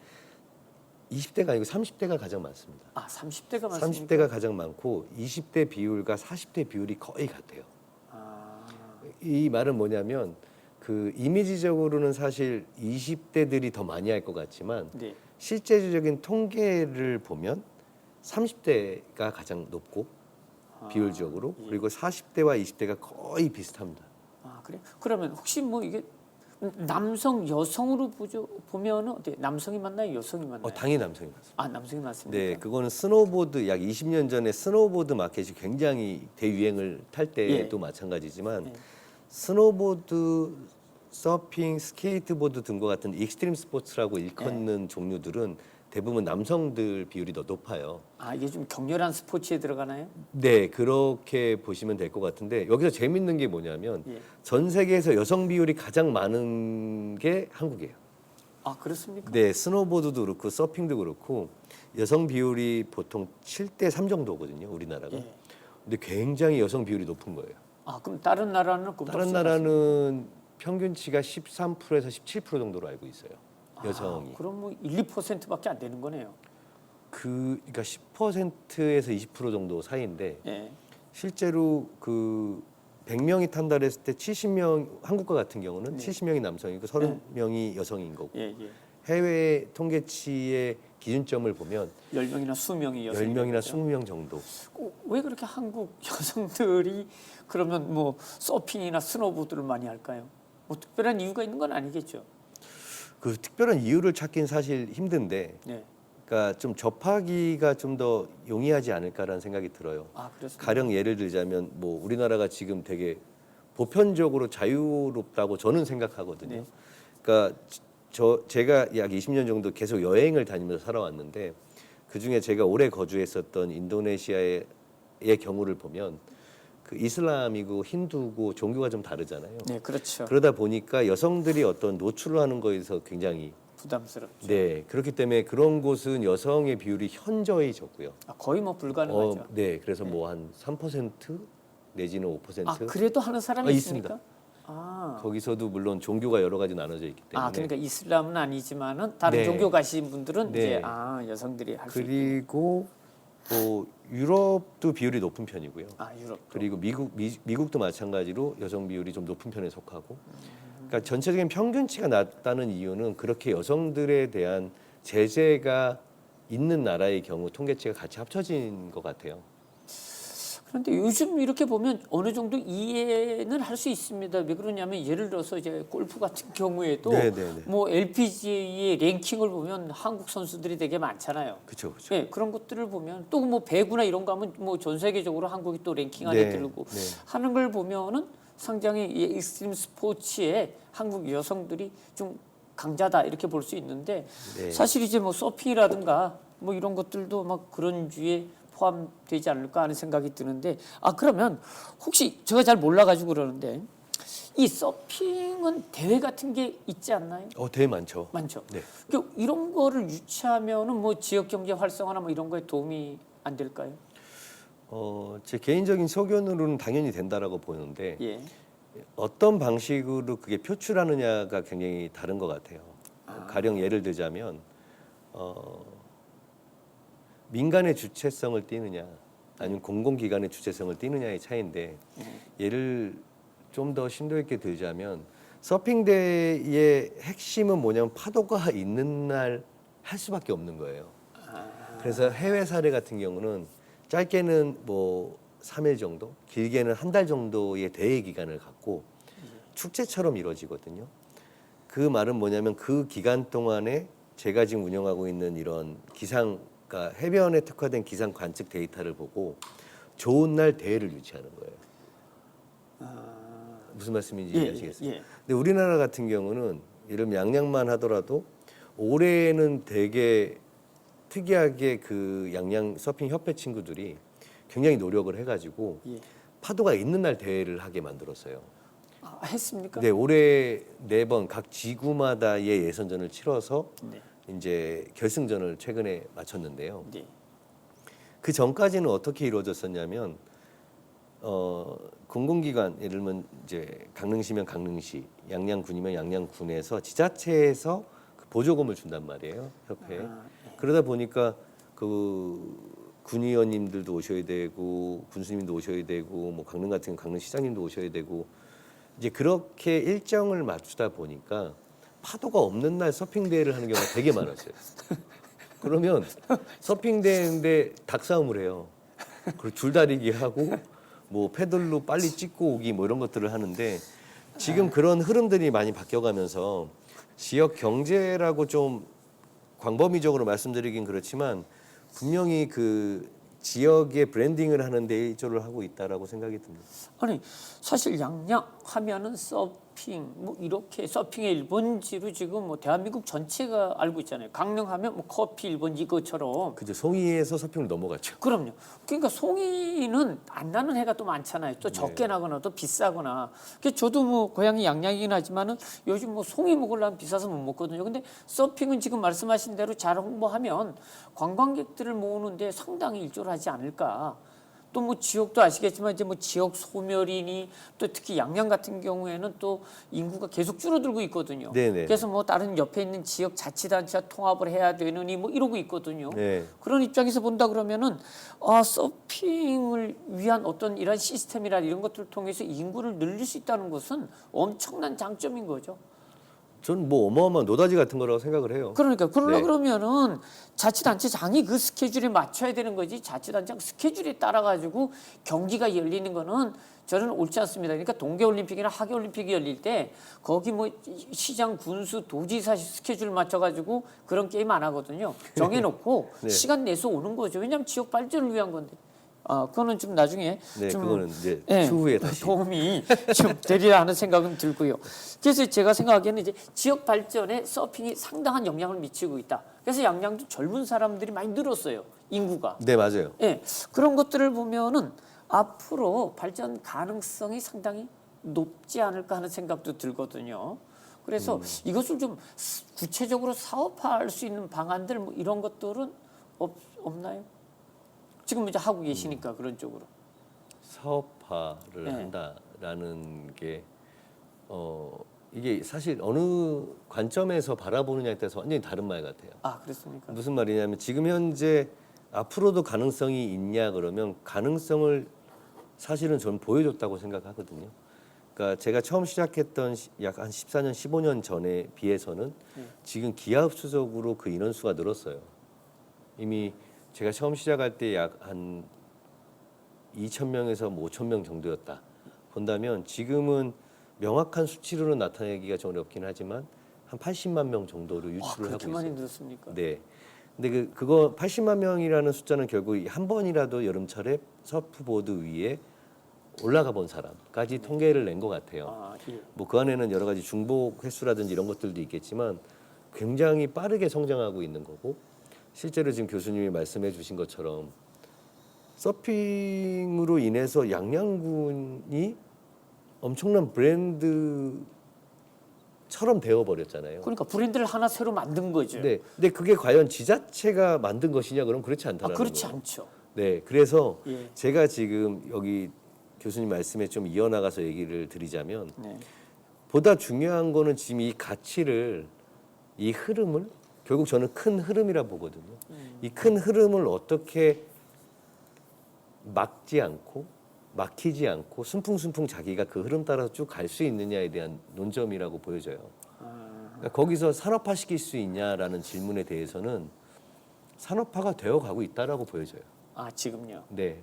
20대가 아니고 30대가 가장 많습니다. 30대가 많습니까? 30대가 가장 많고 20대 비율과 40대 비율이 거의 같아요. 이 말은 뭐냐면 그 이미지적으로는 사실 20대들이 더 많이 할 것 같지만 네. 실제적인 통계를 보면 30대가 가장 높고 비율적으로 그리고 40대와 20대가 거의 비슷합니다. 그래? 그러면 혹시 뭐 이게 남성, 여성으로 보면은 어때? 남성이 맞나요? 여성이 맞나요? 당연히 남성이 맞습니다. 남성이 맞습니까? 네, 그거는 스노보드 약 20년 전에 스노보드 마켓이 굉장히 대유행을 탈 때도 마찬가지지만 스노보드, 서핑, 스케이트보드 등과 같은 익스트림 스포츠라고 일컫는 종류들은 대부분 남성들 비율이 더 높아요. 이게 좀 격렬한 스포츠에 들어가나요? 네, 그렇게 보시면 될 것 같은데 여기서 재밌는 게 뭐냐면 전 세계에서 여성 비율이 가장 많은 게 한국이에요. 그렇습니까? 네, 스노보드도 그렇고 서핑도 그렇고 여성 비율이 보통 7대 3 정도거든요, 우리나라가. 근데 굉장히 여성 비율이 높은 거예요. 그럼 다른 나라는 다른 나라는 평균치가 13%에서 17% 정도로 알고 있어요. 여성이. 그럼 뭐 1, 2%밖에 안 되는 거네요. 그러니까 10%에서 20% 정도 사이인데 실제로 그 100명이 탄다 했을 때 70명 한국과 같은 경우는 70명이 남성이고 30명이 여성인 거고 해외 통계치의 기준점을 보면 10명이나 20명이 여성이 10명이나 20명 정도. 왜 그렇게 한국 여성들이 그러면 뭐 서핑이나 스노보드를 많이 할까요? 뭐 특별한 이유가 있는 건 아니겠죠. 그 특별한 이유를 찾긴 사실 힘든데, 네. 그러니까 좀 접하기가 좀 더 용이하지 않을까라는 생각이 들어요. 아, 그렇습니다. 가령 예를 들자면 뭐 우리나라가 지금 되게 보편적으로 자유롭다고 저는 생각하거든요. 네. 그러니까 제가 약 20년 정도 계속 여행을 다니면서 살아왔는데 그 중에 제가 오래 거주했었던 인도네시아의 경우를 보면 그 이슬람이고 힌두고 종교가 좀 다르잖아요. 네, 그렇죠. 그러다 보니까 여성들이 어떤 노출을 하는 거에서 굉장히 부담스럽죠. 네 그렇기 때문에 그런 곳은 여성의 비율이 현저히 적고요. 아, 거의 뭐 불가능하죠. 네 그래서 뭐 한 3% 내지는 5%. 아, 그래도 하는 사람이 있습니까? 있습니다. 아, 거기서도 물론 종교가 여러 가지 나눠져 있기 때문에. 아, 그러니까 이슬람은 아니지만은 다른 네. 종교 가신 분들은 네. 이제 여성들이 할 수 있고. 그리고 뭐 유럽도 비율이 높은 편이고요. 아, 유럽. 그리고 미국도 마찬가지로 여성 비율이 좀 높은 편에 속하고. 그러니까 전체적인 평균치가 낮다는 이유는 그렇게 여성들에 대한 제재가 있는 나라의 경우 통계치가 같이 합쳐진 것 같아요. 그런데 요즘 이렇게 보면 어느 정도 이해는 할 수 있습니다. 왜 그러냐면 예를 들어서 이제 골프 같은 경우에도 네네네. 뭐 LPGA의 랭킹을 보면 한국 선수들이 되게 많잖아요. 그렇죠, 그렇죠. 네, 그런 것들을 보면 또 뭐 배구나 이런 거 하면 뭐 전 세계적으로 한국이 또 랭킹 안에 들고 하는 걸 보면은 상당히 이 익스트림 스포츠에 한국 여성들이 좀 강자다 이렇게 볼 수 있는데 네. 사실 이제 뭐 서핑이라든가 뭐 이런 것들도 막 그런 주에 포함되지 않을까 하는 생각이 드는데 그러면 혹시 제가 잘 몰라가지고 그러는데 이 서핑은 대회 같은 게 있지 않나요? 되게 많죠. 많죠. 네. 그러니까 이런 거를 유치하면은 뭐 지역 경제 활성화나 뭐 이런 거에 도움이 안 될까요? 제 개인적인 소견으로는 당연히 된다라고 보는데 예. 어떤 방식으로 그게 표출하느냐가 굉장히 다른 것 같아요. 가령 예를 들자면 민간의 주체성을 띠느냐 아니면 공공기관의 주체성을 띠느냐의 차이인데 예를 좀 더 심도 있게 들자면 서핑대의 핵심은 뭐냐면 파도가 있는 날 할 수밖에 없는 거예요. 그래서 해외 사례 같은 경우는 짧게는 뭐 3일 정도, 길게는 한 달 정도의 대회 기간을 갖고 축제처럼 이루어지거든요. 그 말은 뭐냐면 그 기간 동안에 제가 지금 운영하고 있는 이런 그러니까 해변에 특화된 기상 관측 데이터를 보고 좋은 날 대회를 유치하는 거예요. 무슨 말씀인지 이해하시겠어요? 예. 근데 우리나라 같은 경우는 예를 들면 양양만 하더라도 올해는 되게 특이하게 그 양양 서핑 협회 친구들이 굉장히 노력을 해가지고 예. 파도가 있는 날 대회를 하게 만들었어요. 했습니까? 네, 올해 4번 각 지구마다의 예선전을 치러서 네. 이제 결승전을 최근에 마쳤는데요. 네. 그 전까지는 어떻게 이루어졌었냐면 공공기관 예를 들면 이제 강릉시면 강릉시, 양양군이면 양양군에서 지자체에서 그 보조금을 준단 말이에요, 협회에. 그러다 보니까 그 군의원님들도 오셔야 되고 군수님도 오셔야 되고 뭐 강릉 같은 경우 강릉시장님도 오셔야 되고 이제 그렇게 일정을 맞추다 보니까 파도가 없는 날 서핑 대회를 하는 경우가 되게 많았어요. 그러면 서핑 대회인데 닭싸움을 해요. 그리고 줄다리기 하고 뭐 패들로 빨리 찍고 오기 뭐 이런 것들을 하는데 지금 그런 흐름들이 많이 바뀌어가면서 지역 경제라고 좀 광범위적으로 말씀드리긴 그렇지만 분명히 그 지역의 브랜딩을 하는 데 일조를 하고 있다라고 생각이 듭니다. 아니 사실 양양 하면은 서핑 뭐 이렇게 서핑의 일본지로 지금 뭐 대한민국 전체가 알고 있잖아요. 강릉하면 뭐 커피 일본지 이것처럼. 그죠. 송이에서 서핑을 넘어갔죠. 그럼요. 그러니까 송이는 안 나는 해가 또 많잖아요. 또 적게 나거나 또 비싸거나. 그래서 저도 뭐 고향이 양양이긴 하지만은 요즘 뭐 송이 먹으려면 비싸서 못 먹거든요. 근데 서핑은 지금 말씀하신 대로 잘 홍보하면 관광객들을 모으는데 상당히 일조를 하지 않을까. 또 뭐 지역도 아시겠지만 이제 뭐 지역 소멸이니 또 특히 양양 같은 경우에는 또 인구가 계속 줄어들고 있거든요. 네네. 그래서 뭐 다른 옆에 있는 지역 자치단체와 통합을 해야 되느니 뭐 이러고 있거든요. 네. 그런 입장에서 본다 그러면은 서핑을 위한 어떤 이런 시스템이나 이런 것들을 통해서 인구를 늘릴 수 있다는 것은 엄청난 장점인 거죠. 전 뭐 어마어마한 노다지 같은 거라고 생각을 해요. 그러니까 네. 그러면은 자치단체장이 그 스케줄에 맞춰야 되는 거지 자치단체장 스케줄에 따라 가지고 경기가 열리는 거는 저는 옳지 않습니다. 그러니까 동계올림픽이나 하계올림픽이 열릴 때 거기 뭐 시장, 군수, 도지사 스케줄 맞춰 가지고 그런 게임 안 하거든요. 정해놓고 네. 시간 내서 오는 거죠. 왜냐하면 지역 발전을 위한 건데. 그거는 좀 나중에 네, 좀 그거는 이제 예, 추후에 다시. 도움이 좀 되리라 하는 생각은 들고요. 그래서 제가 생각하기에는 이제 지역 발전에 서핑이 상당한 영향을 미치고 있다. 그래서 양양도 젊은 사람들이 많이 늘었어요. 인구가. 네, 맞아요. 예, 그런 것들을 보면은 앞으로 발전 가능성이 상당히 높지 않을까 하는 생각도 들거든요. 그래서 이것을 좀 구체적으로 사업화할 수 있는 방안들 뭐 이런 것들은 없나요? 지금 이제 하고 계시니까 그런 쪽으로. 사업화를 네. 한다라는 게 이게 사실 어느 관점에서 바라보느냐에 따라서 완전히 다른 말 같아요. 아, 그렇습니까? 무슨 말이냐면 지금 현재 앞으로도 가능성이 있냐 그러면 가능성을 사실은 저는 보여줬다고 생각하거든요. 그러니까 제가 처음 시작했던 약 한 14년, 15년 전에 비해서는 지금 기하급수적으로 그 인원수가 늘었어요. 이미 제가 처음 시작할 때 약 한 2,000명에서 5,000명 정도였다. 본다면 지금은 명확한 수치로는 나타내기가 좀 어렵긴 하지만 한 80만 명 정도로 유출을 하고 그렇게 많이 있어요. 늘었습니까? 네. 근데 그거 80만 명이라는 숫자는 결국 한 번이라도 여름철에 서프보드 위에 올라가 본 사람까지 통계를 낸 것 같아요. 아, 예. 뭐 그 안에는 여러 가지 중복 횟수라든지 이런 것들도 있겠지만 굉장히 빠르게 성장하고 있는 거고 실제로 지금 교수님이 말씀해 주신 것처럼 서핑으로 인해서 양양군이 엄청난 브랜드처럼 되어버렸잖아요. 그러니까 브랜드를 하나 새로 만든 거죠. 네, 근데 그게 과연 지자체가 만든 것이냐 그럼 그렇지 않다는 그렇지 거예요. 않죠. 네, 그래서 예. 제가 지금 여기 교수님 말씀에 좀 이어나가서 얘기를 드리자면 네. 보다 중요한 거는 지금 이 가치를 이 흐름을 결국 저는 큰 흐름이라 보거든요. 이 큰 흐름을 어떻게 막지 않고 막히지 않고 순풍순풍 자기가 그 흐름 따라서 쭉 갈 수 있느냐에 대한 논점이라고 보여져요. 그러니까 거기서 산업화시킬 수 있냐라는 질문에 대해서는 산업화가 되어 가고 있다라고 보여져요. 아, 지금요. 네.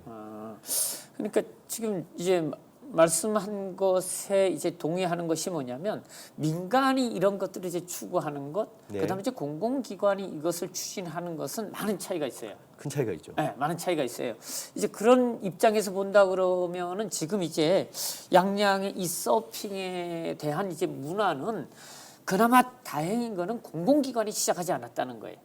그러니까 지금 이제 말씀한 것에 이제 동의하는 것이 뭐냐면 민간이 이런 것들을 이제 추구하는 것, 네. 그다음에 이제 공공기관이 이것을 추진하는 것은 많은 차이가 있어요. 큰 차이가 있죠. 네, 많은 차이가 있어요. 이제 그런 입장에서 본다 그러면은 지금 이제 양양의 이 서핑에 대한 이제 문화는 그나마 다행인 거는 공공기관이 시작하지 않았다는 거예요.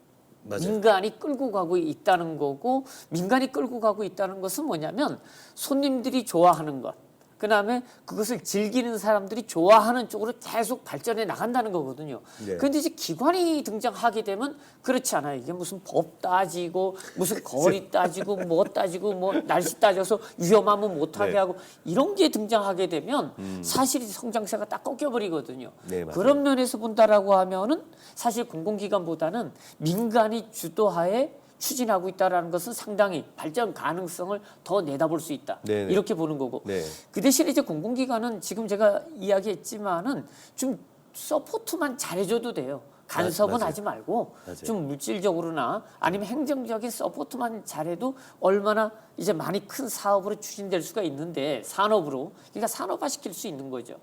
맞아요. 민간이 끌고 가고 있다는 거고 민간이 끌고 가고 있다는 것은 뭐냐면 손님들이 좋아하는 것 그다음에 그것을 즐기는 사람들이 좋아하는 쪽으로 계속 발전해 나간다는 거거든요. 네. 그런데 이제 기관이 등장하게 되면 그렇지 않아요. 이게 무슨 법 따지고 무슨 거리 따지고 뭐 따지고 뭐 날씨 따져서 위험하면 못하게 네. 하고 이런 게 등장하게 되면 사실 성장세가 딱 꺾여버리거든요. 네, 맞아요. 그런 면에서 본다라고 하면은 사실 공공기관보다는 민간이 주도하에 추진하고 있다라는 것은 상당히 발전 가능성을 더 내다볼 수 있다. 네네. 이렇게 보는 거고. 네. 그 대신에 이제 공공기관은 지금 제가 이야기했지만은 좀 서포트만 잘해줘도 돼요. 간섭은 맞아요. 하지 말고 맞아요. 좀 물질적으로나 아니면 행정적인 서포트만 잘해도 얼마나 이제 많이 큰 사업으로 추진될 수가 있는데 산업으로 그러니까 산업화시킬 수 있는 거죠.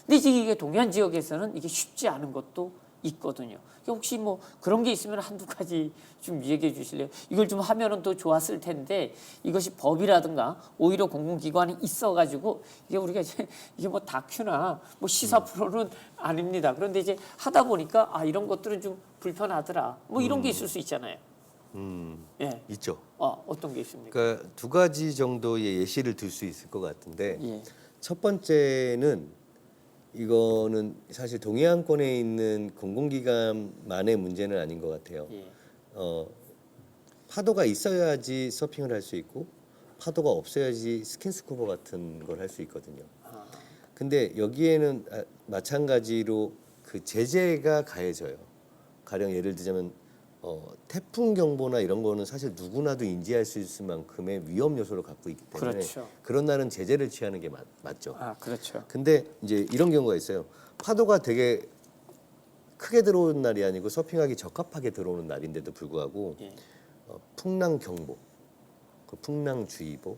근데 이제 이게 동해안 지역에서는 이게 쉽지 않은 것도 있거든요. 혹시 뭐 그런 게 있으면 한두 가지 좀 얘기해 주실래요? 이걸 좀 하면은 더 좋았을 텐데 이것이 법이라든가 오히려 공공기관이 있어가지고 이게 우리가 이제 이게 뭐 다큐나 뭐 시사 프로는 아닙니다. 그런데 이제 하다 보니까 아 이런 것들은 좀 불편하더라. 뭐 이런 게 있을 수 있잖아요. 예. 있죠. 어떤 게 있습니까? 그러니까 두 가지 정도의 예시를 들 수 있을 것 같은데 예. 첫 번째는 이거는 사실 동해안권에 있는 공공기관만의 문제는 아닌 것 같아요. 예. 파도가 있어야지 서핑을 할 수 있고 파도가 없어야지 스킨스쿠버 같은 걸 할 수 있거든요. 근데 여기에는 마찬가지로 그 제재가 가해져요. 가령 예를 들자면 태풍 경보나 이런 거는 사실 누구나도 인지할 수 있을 만큼의 위험 요소를 갖고 있기 때문에 그렇죠. 그런 날은 제재를 취하는 게 맞죠. 아 그렇죠. 근데 이제 이런 경우가 있어요. 파도가 되게 크게 들어오는 날이 아니고 서핑하기 적합하게 들어오는 날인데도 불구하고 예. 풍랑 경보, 그 풍랑주의보,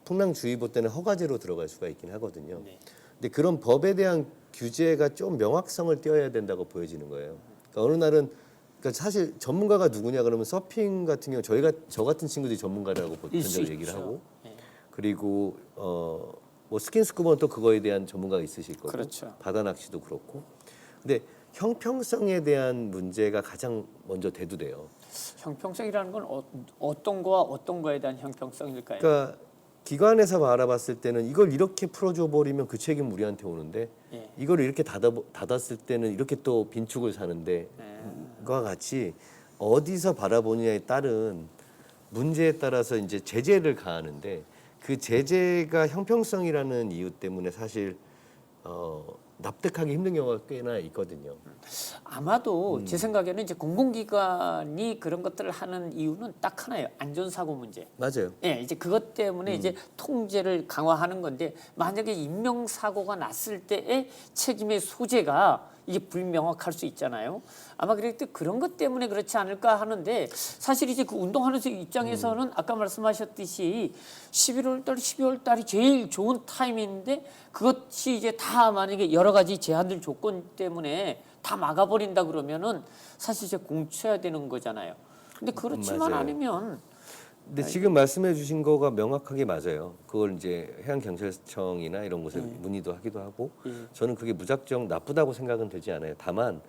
풍랑주의보 때는 허가제로 들어갈 수가 있긴 하거든요. 네. 근데 그런 법에 대한 규제가 좀 명확성을 띄어야 된다고 보여지는 거예요. 그러니까 어느 날은 그러니까 사실 전문가가 누구냐 그러면 서핑 같은 경우 저 같은 친구들이 전문가라고 보통적으로 얘기를 하고 예. 그리고 뭐 스킨스쿠버는 또 그거에 대한 전문가가 있으실 거고 그렇죠. 바다 낚시도 그렇고 근데 형평성에 대한 문제가 가장 먼저 대두돼요. 형평성이라는 건 어떤 거와 어떤 거에 대한 형평성일까요? 그러니까 기관에서 바라봤을 때는 이걸 이렇게 풀어줘 버리면 그 책임 우리한테 오는데 예. 이걸 이렇게 닫았을 때는 이렇게 또 빈축을 사는데 그와 같이 어디서 바라보느냐에 따른 문제에 따라서 이제 제재를 가하는데 그 제재가 형평성이라는 이유 때문에 사실 납득하기 힘든 경우가 꽤나 있거든요. 아마도 제 생각에는 이제 공공기관이 그런 것들을 하는 이유는 딱 하나예요. 안전사고 문제. 맞아요. 예, 이제 그것 때문에 이제 통제를 강화하는 건데 만약에 인명사고가 났을 때의 책임의 소재가 이게 불명확할 수 있잖아요. 아마 그랬을 때 그런 것 때문에 그렇지 않을까 하는데 사실 이제 그 운동하는 입장에서는 아까 말씀하셨듯이 11월 달, 12월 달이 제일 좋은 타임인데 그것이 이제 다 만약에 여러 가지 제한들 조건 때문에 다 막아버린다 그러면은 사실 이제 공쳐야 되는 거잖아요. 근데 그렇지만 맞아요. 않으면 근데 지금 말씀해 주신 거가 명확하게 맞아요. 그걸 이제 해양경찰청이나 이런 곳에 문의도 하기도 하고 저는 그게 무작정 나쁘다고 생각은 들지 않아요. 다만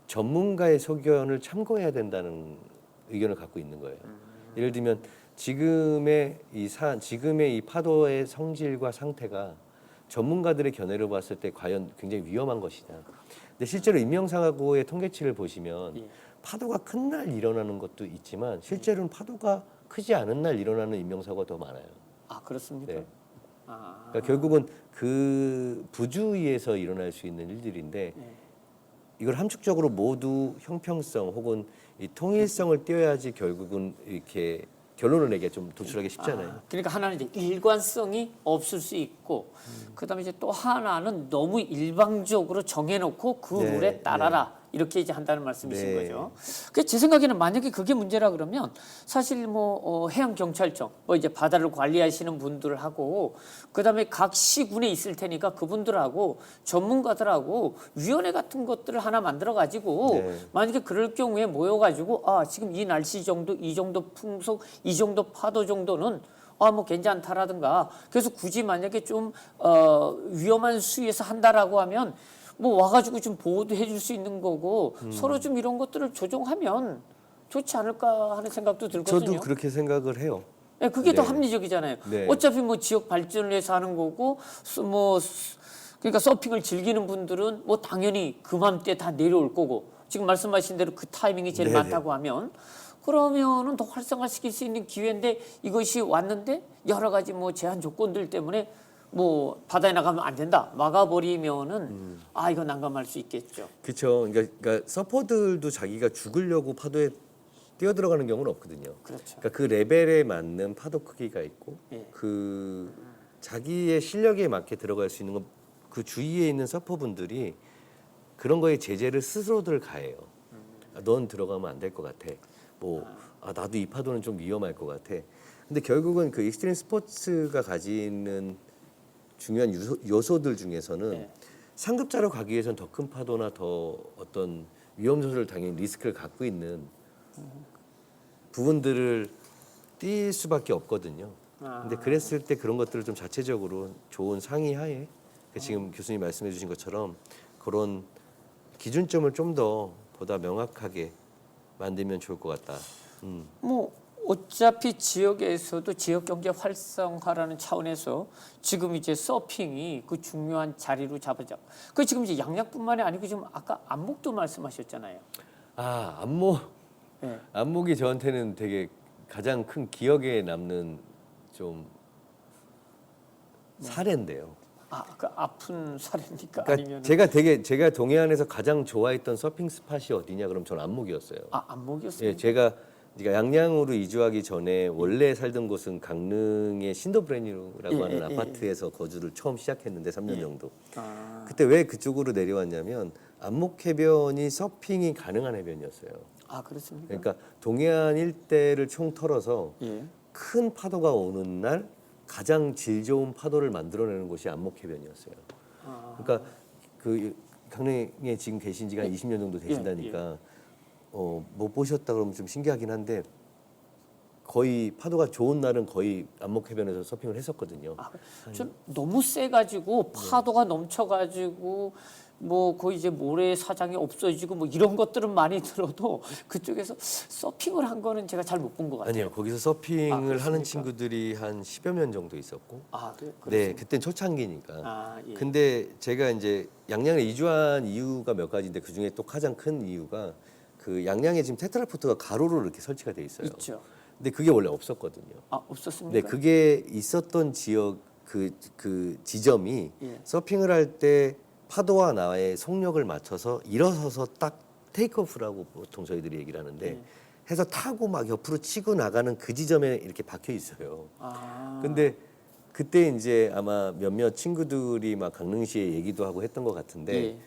전문가의 소견을 참고해야 된다는 의견을 갖고 있는 거예요. 예를 들면 지금의 이 파도의 성질과 상태가 전문가들의 견해로 봤을 때 과연 굉장히 위험한 것이냐. 근데 실제로 인명사고의 통계치를 보시면 파도가 큰 날 일어나는 것도 있지만 실제로는 파도가 크지 않은 날 일어나는 인명사고가 더 많아요. 아 그렇습니까? 네. 아, 그러니까 결국은 그 부주의에서 일어날 수 있는 일들인데 이걸 함축적으로 모두 형평성 혹은 이 통일성을 띄어야지 결국은 이렇게 결론을 내기가 좀 도출하기 쉽잖아요. 그러니까 하나는 이제 일관성이 없을 수 있고 그다음에 이제 또 하나는 너무 일방적으로 정해놓고 그 네, 룰에 따라라 이렇게 이제 한다는 말씀이신 네. 거죠. 그 제 생각에는 만약에 그게 문제라 그러면 사실 뭐 해양 경찰청 뭐 이제 바다를 관리하시는 분들하고 그다음에 각 시군에 있을 테니까 그분들하고 전문가들하고 위원회 같은 것들을 하나 만들어 가지고 네. 만약에 그럴 경우에 모여 가지고 아 지금 이 날씨 정도 이 정도 풍속 이 정도 파도 정도는 뭐 괜찮다라든가 그래서 굳이 만약에 좀 위험한 수위에서 한다라고 하면 뭐 와가지고 좀 보호도 해줄 수 있는 거고 서로 좀 이런 것들을 조정하면 좋지 않을까 하는 생각도 들거든요. 저도 그렇게 생각을 해요. 네, 그게 더 네. 합리적이잖아요. 네. 어차피 뭐 지역 발전을 위해서 하는 거고 그러니까 서핑을 즐기는 분들은 뭐 당연히 그맘때 다 내려올 거고 지금 말씀하신 대로 그 타이밍이 제일 네네. 많다고 하면 그러면은 더 활성화시킬 수 있는 기회인데 이것이 왔는데 여러 가지 뭐 제한 조건들 때문에 뭐 바다에 나가면 안 된다 막아버리면은 이거 난감할 수 있겠죠. 그렇죠. 그러니까 서퍼들도 자기가 죽으려고 파도에 뛰어들어가는 경우는 없거든요. 그렇죠. 그러니까 그 레벨에 맞는 파도 크기가 있고 예. 그 자기의 실력에 맞게 들어갈 수 있는 건 그 주위에 있는 서퍼분들이 그런 거에 제재를 스스로들 가해요. 넌 들어가면 안 될 것 같아. 나도 이 파도는 좀 위험할 것 같아. 근데 결국은 그 익스트림 스포츠가 가지는 중요한 요소들 중에서는 네. 상급자로 가기 위해서는 더 큰 파도나 더 어떤 위험 요소를 당연히 리스크를 갖고 있는 부분들을 뛸 수밖에 없거든요. 근데 그랬을 때 그런 것들을 좀 자체적으로 좋은 상의하에 지금 교수님 말씀해 주신 것처럼 그런 기준점을 좀 더 보다 명확하게 만들면 좋을 것 같다. 뭐 어차피 지역에서도 지역 경제 활성화라는 차원에서 지금 이제 서핑이 그 중요한 자리로 잡아져. 그 지금 이제 양약뿐만이 아니고 지금 아까 안목도 말씀하셨잖아요. 네. 안목이 저한테는 되게 가장 큰 기억에 남는 좀 사례인데요. 그 아픈 사례입니까? 그러니까 아니면 제가 동해안에서 가장 좋아했던 서핑 스팟이 어디냐 그럼 저는 안목이었어요. 안목이었어요. 예, 제가 그러니까 양양으로 이주하기 전에 원래 살던 곳은 강릉의 신도브레뉴라고 예, 하는 예, 아파트에서 거주를 처음 시작했는데 3년 정도. 아, 그때 왜 그쪽으로 내려왔냐면 안목해변이 서핑이 가능한 해변이었어요. 아 그렇습니까? 그러니까 동해안 일대를 총 털어서 예. 큰 파도가 오는 날 가장 질 좋은 파도를 만들어내는 곳이 안목해변이었어요. 아, 그러니까 그 강릉에 지금 계신 지가 한 20년 정도 되신다니까 못 보셨다 그러면 좀 신기하긴 한데 거의 파도가 좋은 날은 거의 안목해변에서 서핑을 했었거든요. 아, 좀 너무 세가지고 파도가 넘쳐가지고 뭐 거의 이제 모래 사장이 없어지고 뭐 이런 것들은 많이 들어도 그쪽에서 서핑을 한 거는 제가 잘 못 본 것 같아요. 아니요, 거기서 서핑을 하는 그렇습니까? 친구들이 한 10여 명 정도 있었고, 아, 그래? 네, 그땐 초창기니까. 아, 예. 근데 제가 이제 양양에 이주한 이유가 몇 가지인데 그 중에 또 가장 큰 이유가 그 양양에 지금 테트라포트가 가로로 이렇게 설치가 돼 있어요. 있죠. 근데 그게 원래 없었거든요. 아, 없었습니까? 네, 그게 있었던 지역 그 지점이 예. 서핑을 할 때 파도와 나의 속력을 맞춰서 일어서서 딱 테이크오프라고 보통 저희들이 얘기를 하는데 예. 해서 타고 막 옆으로 치고 나가는 그 지점에 이렇게 박혀 있어요. 아, 근데 그때 이제 아마 몇몇 친구들이 막 강릉시에 얘기도 하고 했던 것 같은데 예.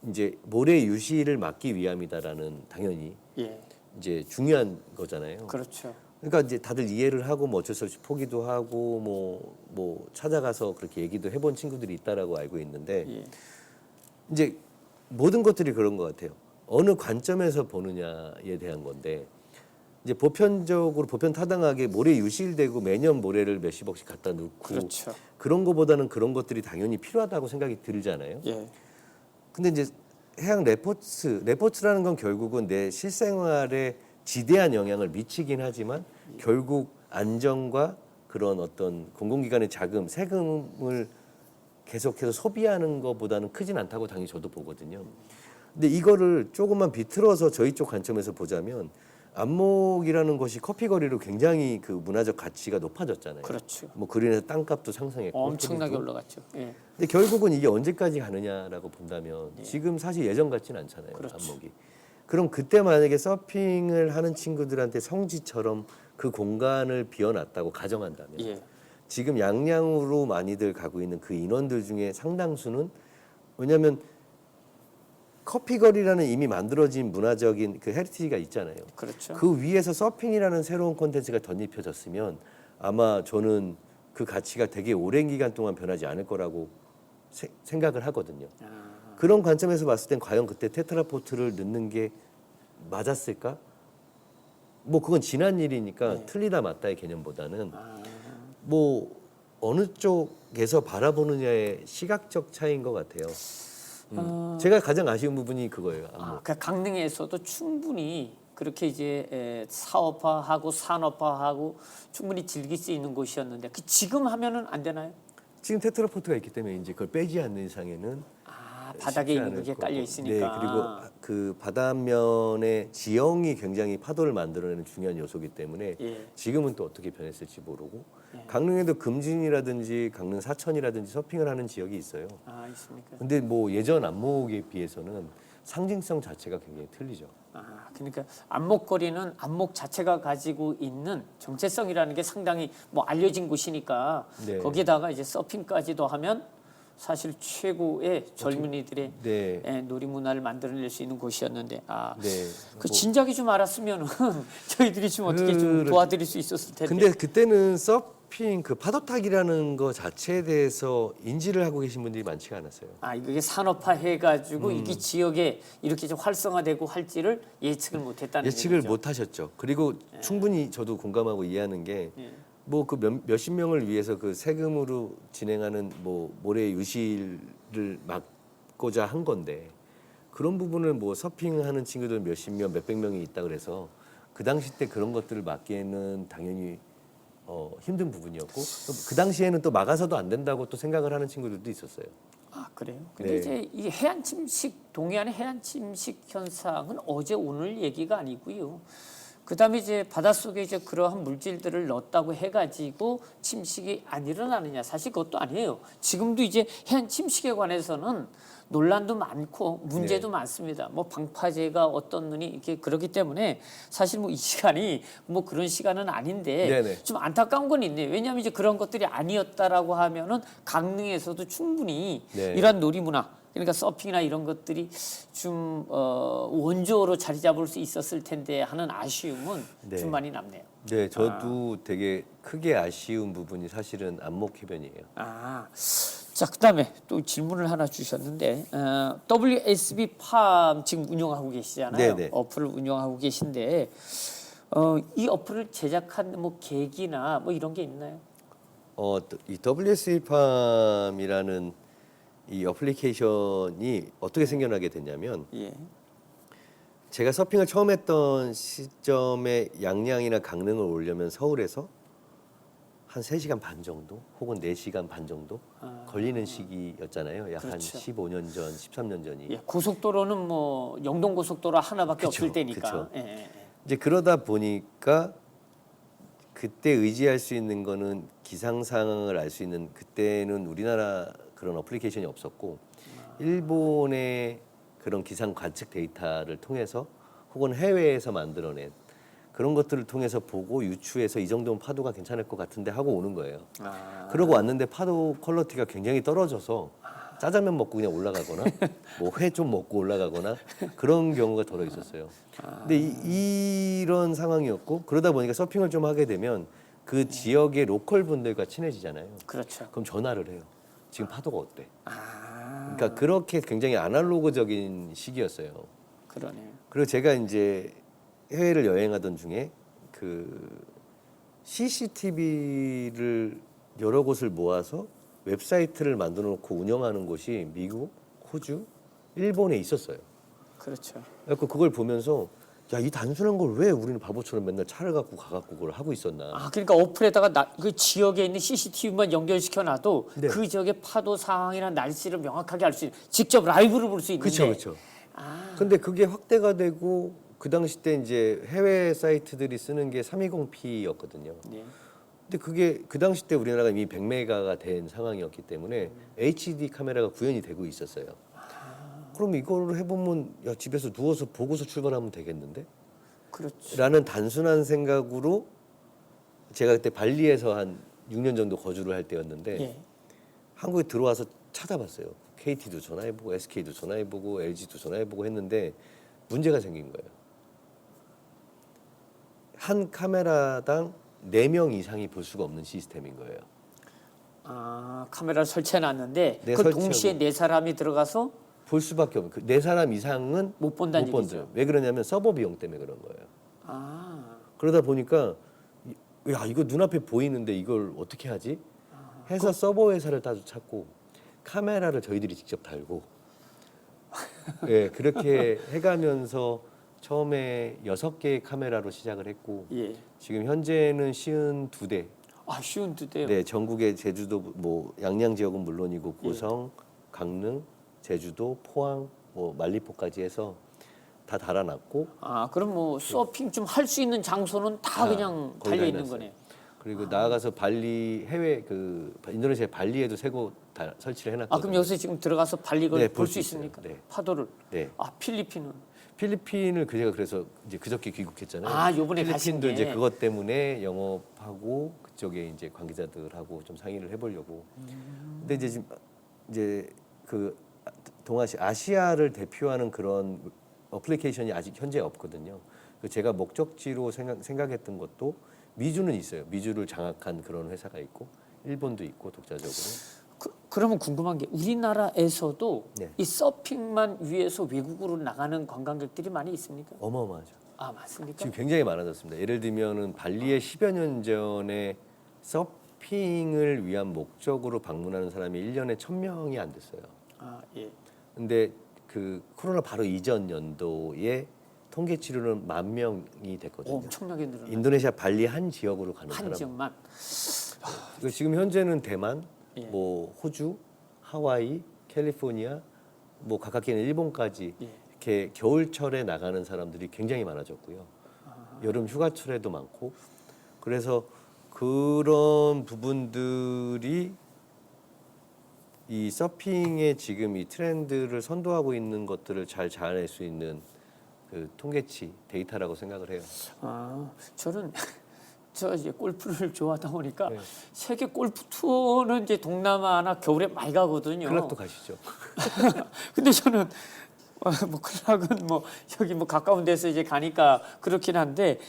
이제 모래 유실을 막기 위함이다라는 당연히 예. 이제 중요한 거잖아요. 그렇죠. 그러니까 이제 다들 이해를 하고 뭐 어쩔 수 없이 포기도 하고 뭐 찾아가서 그렇게 얘기도 해본 친구들이 있다라고 알고 있는데 예. 이제 모든 것들이 그런 것 같아요. 어느 관점에서 보느냐에 대한 건데 이제 보편적으로 보편타당하게 모래 유실되고 매년 모래를 몇십억씩 갖다 놓고 그렇죠. 그런 거보다는 그런 것들이 당연히 필요하다고 생각이 들잖아요. 예. 근데 이제 해양 레포츠라는 건 결국은 내 실생활에 지대한 영향을 미치긴 하지만 결국 안전과 그런 어떤 공공기관의 자금, 세금을 계속해서 소비하는 것보다는 크진 않다고 당연히 저도 보거든요. 근데 이거를 조금만 비틀어서 저희 쪽 관점에서 보자면 안목이라는 것이 커피거리로 굉장히 그 문화적 가치가 높아졌잖아요. 그렇죠. 뭐 그린에서 땅값도 상승했고 엄청나게 토지도. 올라갔죠. 예. 근데 결국은 이게 언제까지 가느냐라고 본다면 지금 사실 예전 같지는 않잖아요. 그렇죠. 안목이. 그럼 그때 만약에 서핑을 하는 친구들한테 성지처럼 그 공간을 비워놨다고 가정한다면 예. 지금 양양으로 많이들 가고 있는 그 인원들 중에 상당수는 왜냐하면 커피거리라는 이미 만들어진 문화적인 그 헤리티지가 있잖아요. 그렇죠. 그 위에서 서핑이라는 새로운 콘텐츠가 덧입혀졌으면 아마 저는 그 가치가 되게 오랜 기간 동안 변하지 않을 거라고 생각을 하거든요. 아, 그런 관점에서 봤을 땐 과연 그때 테트라포트를 넣는 게 맞았을까? 뭐 그건 지난 일이니까 네. 틀리다 맞다의 개념보다는 아, 뭐 어느 쪽에서 바라보느냐의 시각적 차이인 것 같아요. 제가 가장 아쉬운 부분이 그거예요. 안목. 그러니까 강릉에서도 충분히 그렇게 이제 사업화하고 산업화하고 충분히 즐길 수 있는 곳이었는데 그 지금 하면은 안 되나요? 지금 테트라포트가 있기 때문에 이제 그걸 빼지 않는 이상에는 아, 바닥에 쉽지 있는 않을 게 거고. 깔려 있으니까. 네, 그리고 그 바닷면의 지형이 굉장히 파도를 만들어내는 중요한 요소이기 때문에 예. 지금은 또 어떻게 변했을지 모르고 예. 강릉에도 금진이라든지 강릉 사천이라든지 서핑을 하는 지역이 있어요. 아, 있습니까? 근데 뭐 예전 안목에 비해서는 상징성 자체가 굉장히 틀리죠. 아, 그러니까 안목거리는 안목 자체가 가지고 있는 정체성이라는 게 상당히 뭐 알려진 곳이니까 네. 거기다가 이제 서핑까지도 하면 사실 최고의 젊은이들의 네. 놀이문화를 만들어낼 수 있는 곳이었는데 네. 그 뭐 진작에 좀 알았으면 저희들이 좀 어떻게 좀 도와드릴 수 있었을 텐데. 근데 그때는 서핑 그 파도 타기라는 거 자체에 대해서 인지를 하고 계신 분들이 많지가 않았어요. 아, 이게 산업화 해가지고 이 지역에 이렇게 좀 활성화되고 할지를 예측을 못했다는 예측을 얘기죠. 못 하셨죠. 그리고 충분히 저도 공감하고 이해하는 게 예. 뭐 그 몇십 명을 위해서 그 세금으로 진행하는 뭐 모래 유실을 막고자 한 건데 그런 부분을 뭐 서핑하는 친구들 몇십 명, 몇백 명이 있다 그래서 그 당시 때 그런 것들을 막기에는 당연히 힘든 부분이었고 또 그 당시에는 또 막아서도 안 된다고 또 생각을 하는 친구들도 있었어요. 아, 그래요? 근데 네. 이제 이 해안 침식 동해안의 해안 침식 현상은 어제 오늘 얘기가 아니고요. 그다음에 이제 바닷속에 이제 그러한 물질들을 넣었다고 해가지고 침식이 안 일어나느냐? 사실 그것도 아니에요. 지금도 이제 해안 침식에 관해서는 논란도 많고 문제도 많습니다. 뭐 방파제가 어떤 느니 이렇게 그렇기 때문에 사실 뭐 이 시간이 뭐 그런 시간은 아닌데 네네. 좀 안타까운 건 있네요. 왜냐하면 이제 그런 것들이 아니었다라고 하면은 강릉에서도 충분히 네. 이러한 놀이문화 그러니까 서핑이나 이런 것들이 좀 원조로 자리 잡을 수 있었을 텐데 하는 아쉬움은 네. 좀 많이 남네요. 네, 저도 되게 크게 아쉬운 부분이 사실은 안목해변이에요. 자, 그다음에 또 질문을 하나 주셨는데 WSB 팜 지금 운영하고 계시잖아요. 네네. 어플을 운영하고 계신데 이 어플을 제작한 뭐 계기나 뭐 이런 게 있나요? 이 WS팜이라는 이 어플리케이션이 어떻게 생겨나게 됐냐면 예. 제가 서핑을 처음 했던 시점에 양양이나 강릉을 오려면 서울에서 한 3시간 반 정도 혹은 4시간 반 정도 걸리는 시기였잖아요. 약 한 그렇죠. 15년 전, 13년 전이. 예, 고속도로는 뭐 영동 고속도로 하나밖에 그쵸, 없을 때니까. 그쵸. 예, 예, 예. 이제 그러다 보니까 그때 의지할 수 있는 거는 기상 상황을 알 수 있는 그때는 우리나라 그런 어플리케이션이 없었고 일본의 그런 기상 관측 데이터를 통해서 혹은 해외에서 만들어낸 그런 것들을 통해서 보고 유추해서 이 정도면 파도가 괜찮을 것 같은데 하고 오는 거예요. 그러고 왔는데 파도 퀄리티가 굉장히 떨어져서 짜장면 먹고 그냥 올라가거나 뭐 회 좀 먹고 올라가거나 그런 경우가 더러 있었어요. 근데 이런 상황이었고 그러다 보니까 서핑을 좀 하게 되면 그 지역의 로컬 분들과 친해지잖아요. 그렇죠. 그럼 전화를 해요. 지금 파도가 어때? 아, 그러니까 그렇게 굉장히 아날로그적인 시기였어요. 그러네요. 그리고 제가 이제 해외를 여행하던 중에 그 CCTV를 여러 곳을 모아서 웹사이트를 만들어 놓고 운영하는 곳이 미국, 호주, 일본에 있었어요. 그렇죠. 그래서 그걸 보면서 야, 이 단순한 걸 왜 우리는 바보처럼 맨날 차를 갖고 가갖고 그걸 하고 있었나. 아, 그러니까 어플에다가 그 지역에 있는 CCTV만 연결시켜 놔도 네. 그 지역의 파도 상황이나 날씨를 명확하게 알 수 있는 직접 라이브를 볼 수 있는데. 그렇죠, 그렇죠. 아, 근데 그게 확대가 되고 그 당시 때 이제 해외 사이트들이 쓰는 게 320p였거든요. 네. 근데 그게 그 당시 때 우리나라가 이미 100메가가 된 상황이었기 때문에 HD 카메라가 구현이 되고 있었어요. 그럼 이거를 해보면 야, 집에서 누워서 보고서 출발하면 되겠는데? 그렇죠. 라는 단순한 생각으로 제가 그때 발리에서 한 6년 정도 거주를 할 때였는데 예. 한국에 들어와서 찾아봤어요. KT도 전화해보고 SK도 전화해보고 LG도 전화해보고 했는데 문제가 생긴 거예요. 한 카메라당 4명 이상이 볼 수가 없는 시스템인 거예요. 아, 카메라를 설치해 놨는데 네, 그 설치하고. 동시에 4사람이 들어가서 볼 수밖에 없는 그 4사람 이상은 못 본다는 못 얘기죠. 본대요. 왜 그러냐면 서버 비용 때문에 그런 거예요. 아, 그러다 보니까 야 이거 눈앞에 보이는데 이걸 어떻게 하지? 해서 서버 회사를 따로 찾고 카메라를 저희들이 직접 달고 예 그렇게 해가면서 처음에 6개의 카메라로 시작을 했고 예. 지금 현재는 52대 아, 쉬운 두대요. 네 전국의 제주도 뭐 양양 지역은 물론이고 고성, 강릉, 제주도, 포항, 뭐 말리포까지 해서 다 달아놨고 아, 그럼 뭐 서핑 좀 할 수 있는 장소는 다 그냥 거의 달려 다 있는 해놨어요. 거네요. 그리고 나아가서 발리 해외 그 인도네시아 발리에도 3곳 다 설치를 해놨거든요. 아, 그럼 여기서 지금 들어가서 발리걸 네, 볼 볼 수 수 있어요. 있습니까? 네. 파도를. 네. 아, 필리핀은. 필리핀을 제가 그래서 이제 그저께 귀국했잖아요. 아, 요번에 가신 필리핀도 게. 이제 그것 때문에 영업하고 그쪽에 이제 관계자들하고 좀 상의를 해보려고. 근데 이제 지금 이제 그 아시아를 대표하는 그런 어플리케이션이 아직 현재 없거든요. 그 제가 목적지로 생각했던 것도 미주는 있어요. 미주를 장악한 그런 회사가 있고 일본도 있고 독자적으로. 그러면 궁금한 게 우리나라에서도 네. 이 서핑만 위해서 외국으로 나가는 관광객들이 많이 있습니까? 어마어마하죠. 아, 맞습니까? 지금 굉장히 많아졌습니다. 예를 들면은 발리에 10여 년 전에 서핑을 위한 목적으로 방문하는 사람이 1년에 1,000명이 안 됐어요. 아, 예. 근데 그 코로나 바로 이전 연도에 통계치로는 10,000명이 됐거든요. 엄청나게 늘어나. 인도네시아 발리 한 지역으로 가는 한 사람. 지역만. 그러니까 지금 현재는 대만, 예. 뭐 호주, 하와이, 캘리포니아, 뭐 가깝게는 일본까지 예. 이렇게 겨울철에 나가는 사람들이 굉장히 많아졌고요. 여름 휴가철에도 많고 그래서 그런 부분들이 이 서핑의 지금 이 트렌드를 선도하고 있는 것들을 잘 자아낼 수 있는 그 통계치 데이터라고 생각을 해요. 저는 저 이제 골프를 좋아하다 보니까 네. 세계 골프 투어는 이제 동남아나 겨울에 많이 가거든요. 클럽도 가시죠. 근데 저는 뭐 클락은 뭐 여기 뭐 가까운 데서 이제 가니까 그렇긴 한데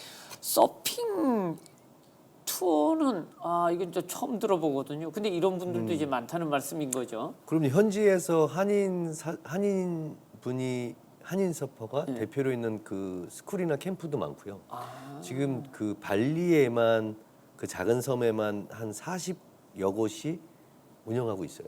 서핑 투어는 이건 저 처음 들어보거든요. 근데 이런 분들도 이제 많다는 말씀인 거죠. 그럼 현지에서 한인 분이 한인 서퍼가 네. 대표로 있는 그 스쿨이나 캠프도 많고요. 지금 그 발리에만 그 작은 섬에만 한 40여 곳이 운영하고 있어요.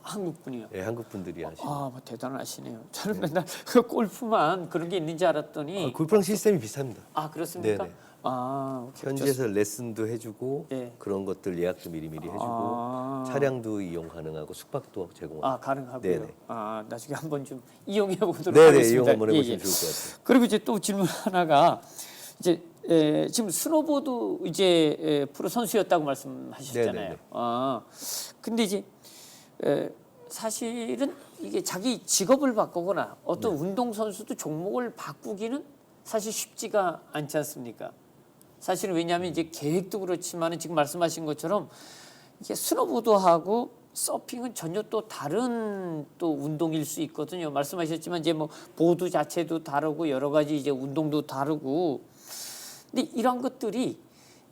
한국 분이요. 예, 한국 분들이 하시는. 뭐 대단하시네요. 저는 맨날 그 골프만 그런 게 있는지 알았더니 골프랑 시스템이 비슷합니다. 그렇습니까? 네네. 오케이. 현지에서 레슨도 해주고 예. 그런 것들 예약도 미리미리 해주고 차량도 이용 가능하고 숙박도 제공하고. 가능하고요. 네네. 나중에 한번 좀 이용해 보도록 네네, 하겠습니다. 이용 한번 해보시면 예, 예. 좋을 것 같아요. 그리고 이제 또 질문 하나가 이제 지금 스노보드 이제 프로 선수였다고 말씀하셨잖아요. 네네네. 근데 이제 사실은 이게 자기 직업을 바꾸거나 어떤 운동 선수도 종목을 바꾸기는 사실 쉽지가 않지 않습니까? 사실은 왜냐하면 이제 계획도 그렇지만은 지금 말씀하신 것처럼 이게 스노보드하고 서핑은 전혀 또 다른 또 운동일 수 있거든요. 말씀하셨지만 이제 뭐 보드 자체도 다르고 여러 가지 이제 운동도 다르고. 근데 이런 것들이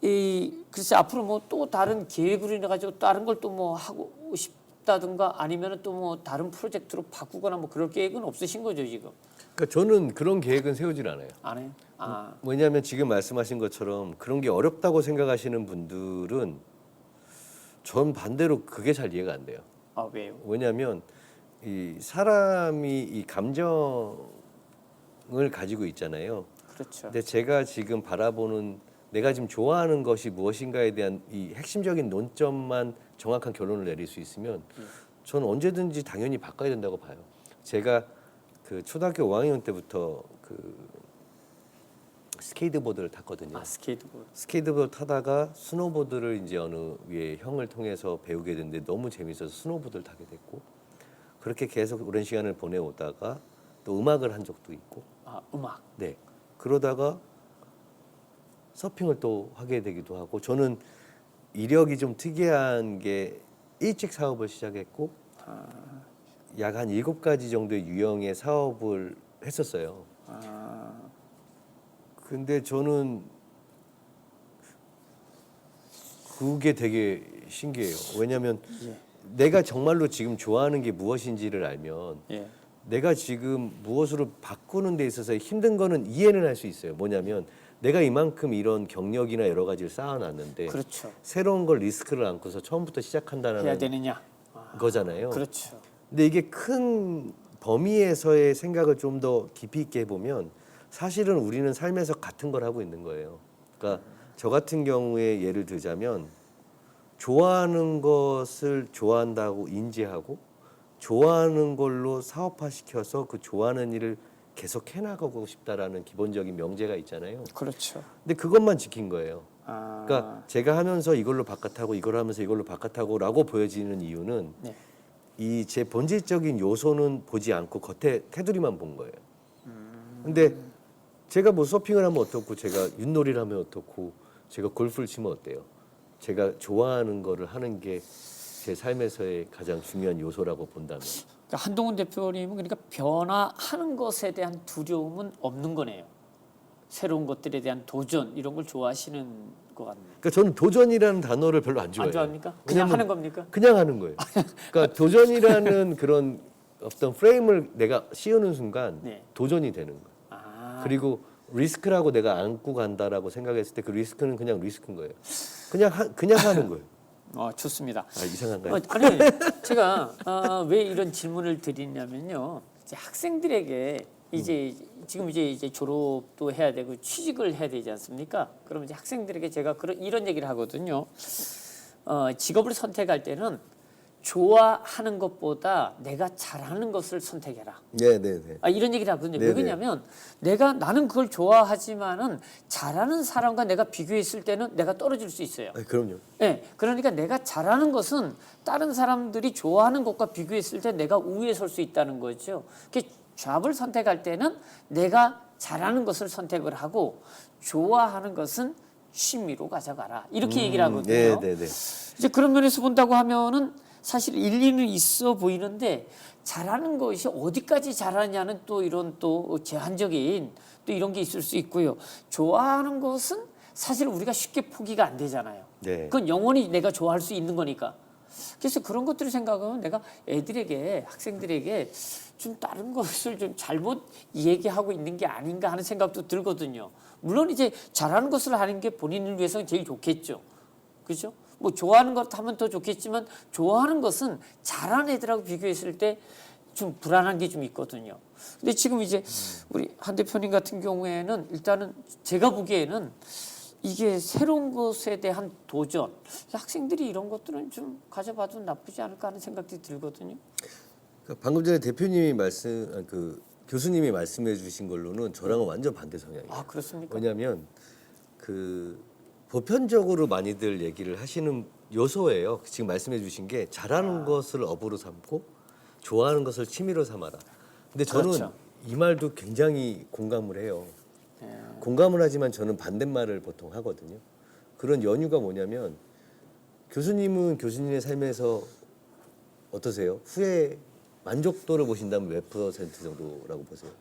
글쎄 앞으로 뭐 또 다른 계획으로 인해 가지고 다른 걸 또 뭐 하고 싶다든가 아니면은 또 뭐 다른 프로젝트로 바꾸거나 뭐 그럴 계획은 없으신 거죠 지금? 그러니까 저는 그런 계획은 세우질 않아요. 안 해요? 왜냐하면 지금 말씀하신 것처럼 그런 게 어렵다고 생각하시는 분들은 전 반대로 그게 잘 이해가 안 돼요. 왜요? 왜냐하면 이 사람이 이 감정을 가지고 있잖아요. 그렇죠. 근데 제가 지금 바라보는 내가 지금 좋아하는 것이 무엇인가에 대한 이 핵심적인 논점만 정확한 결론을 내릴 수 있으면 저는 언제든지 당연히 바꿔야 된다고 봐요. 제가 그 초등학교 5학년 때부터 그 스케이트보드를 탔거든요. 스케이트보드. 스케이트보드 타다가 스노보드를 이제 어느 위에 형을 통해서 배우게 됐는데 너무 재밌어서 스노보드를 타게 됐고 그렇게 계속 오랜 시간을 보내오다가 또 음악을 한 적도 있고 음악. 네 그러다가 서핑을 또 하게 되기도 하고 저는 이력이 좀 특이한 게 일찍 사업을 시작했고 약 한 7가지 정도의 유형의 사업을 했었어요. 근데 저는 그게 되게 신기해요. 왜냐하면 내가 정말로 지금 좋아하는 게 무엇인지를 알면 내가 지금 무엇으로 바꾸는 데 있어서 힘든 거는 이해는 할 수 있어요. 뭐냐면 내가 이만큼 이런 경력이나 여러 가지를 쌓아놨는데 그렇죠. 새로운 걸 리스크를 안고서 처음부터 시작한다는 해야 되느냐? 거잖아요. 그렇죠. 근데 이게 큰 범위에서의 생각을 좀 더 깊이 있게 해보면 사실은 우리는 삶에서 같은 걸 하고 있는 거예요. 그러니까 저 같은 경우에 예를 들자면 좋아하는 것을 좋아한다고 인지하고 좋아하는 걸로 사업화시켜서 그 좋아하는 일을 계속 해나가고 싶다라는 기본적인 명제가 있잖아요. 그렇죠. 근데 그것만 지킨 거예요. 그러니까 제가 하면서 이걸로 바깥하고 이걸 하면서 이걸로 바깥하고라고 보여지는 이유는 이 제 본질적인 요소는 보지 않고 겉에 테두리만 본 거예요. 근데 제가 뭐 서핑을 하면 어떻고 제가 윷놀이를 하면 어떻고 제가 골프를 치면 어때요? 제가 좋아하는 거를 하는 게 제 삶에서의 가장 중요한 요소라고 본다면 그러니까 한동훈 대표님은 그러니까 변화하는 것에 대한 두려움은 없는 거네요. 새로운 것들에 대한 도전 이런 걸 좋아하시는 것 같네요. 그러니까 저는 도전이라는 단어를 별로 안 좋아해요. 안 좋아합니까? 그냥 하는 겁니까? 그냥 하는 거예요. 그러니까 도전이라는 그런 어떤 프레임을 내가 씌우는 순간 도전이 되는 거예요. 그리고 리스크라고 내가 안고 간다라고 생각했을 때 그 리스크는 그냥 리스크인 거예요. 그냥 하는 거예요. 좋습니다. 이상한가요? 아니 제가 왜 이런 질문을 드리냐면요. 이제 학생들에게 이제 지금 이제 졸업도 해야 되고 취직을 해야 되지 않습니까? 그럼 이제 학생들에게 제가 이런 얘기를 하거든요. 직업을 선택할 때는 좋아하는 것보다 내가 잘하는 것을 선택해라. 네네네. 이런 얘기를 하거든요. 네네. 왜 그러냐면 나는 그걸 좋아하지만은 잘하는 사람과 내가 비교했을 때는 내가 떨어질 수 있어요. 그럼요. 네, 그러니까 내가 잘하는 것은 다른 사람들이 좋아하는 것과 비교했을 때 내가 우위에 설 수 있다는 거죠. 잡을 선택할 때는 내가 잘하는 것을 선택을 하고 좋아하는 것은 취미로 가져가라. 이렇게 얘기를 하거든요. 네네네. 이제 그런 면에서 본다고 하면은 사실 일리는 있어 보이는데 잘하는 것이 어디까지 잘하냐는 또 이런 또 제한적인 또 이런 게 있을 수 있고요. 좋아하는 것은 사실 우리가 쉽게 포기가 안 되잖아요. 네. 그건 영원히 내가 좋아할 수 있는 거니까. 그래서 그런 것들을 생각하면 내가 애들에게 학생들에게 좀 다른 것을 좀 잘못 얘기하고 있는 게 아닌가 하는 생각도 들거든요. 물론 이제 잘하는 것을 하는 게 본인을 위해서는 제일 좋겠죠. 그렇죠? 뭐 좋아하는 것 하면 더 좋겠지만 좋아하는 것은 잘하는 애들하고 비교했을 때 좀 불안한 게 좀 있거든요. 근데 지금 이제 우리 한 대표님 같은 경우에는 일단은 제가 보기에는 이게 새로운 것에 대한 도전, 학생들이 이런 것들은 좀 가져봐도 나쁘지 않을까 하는 생각이 들거든요. 그러니까 방금 전에 대표님이 교수님이 말씀해 주신 걸로는 저랑은 완전 반대 성향이에요. 그렇습니까? 왜냐하면 보편적으로 많이들 얘기를 하시는 요소예요. 지금 말씀해 주신 게 잘하는 것을 업으로 삼고 좋아하는 것을 취미로 삼아라. 근데 저는 그렇죠. 이 말도 굉장히 공감을 해요. 공감을 하지만 저는 반대말을 보통 하거든요. 그런 연유가 뭐냐면 교수님은 교수님의 삶에서 어떠세요? 후회 만족도를 보신다면 몇 퍼센트 정도라고 보세요?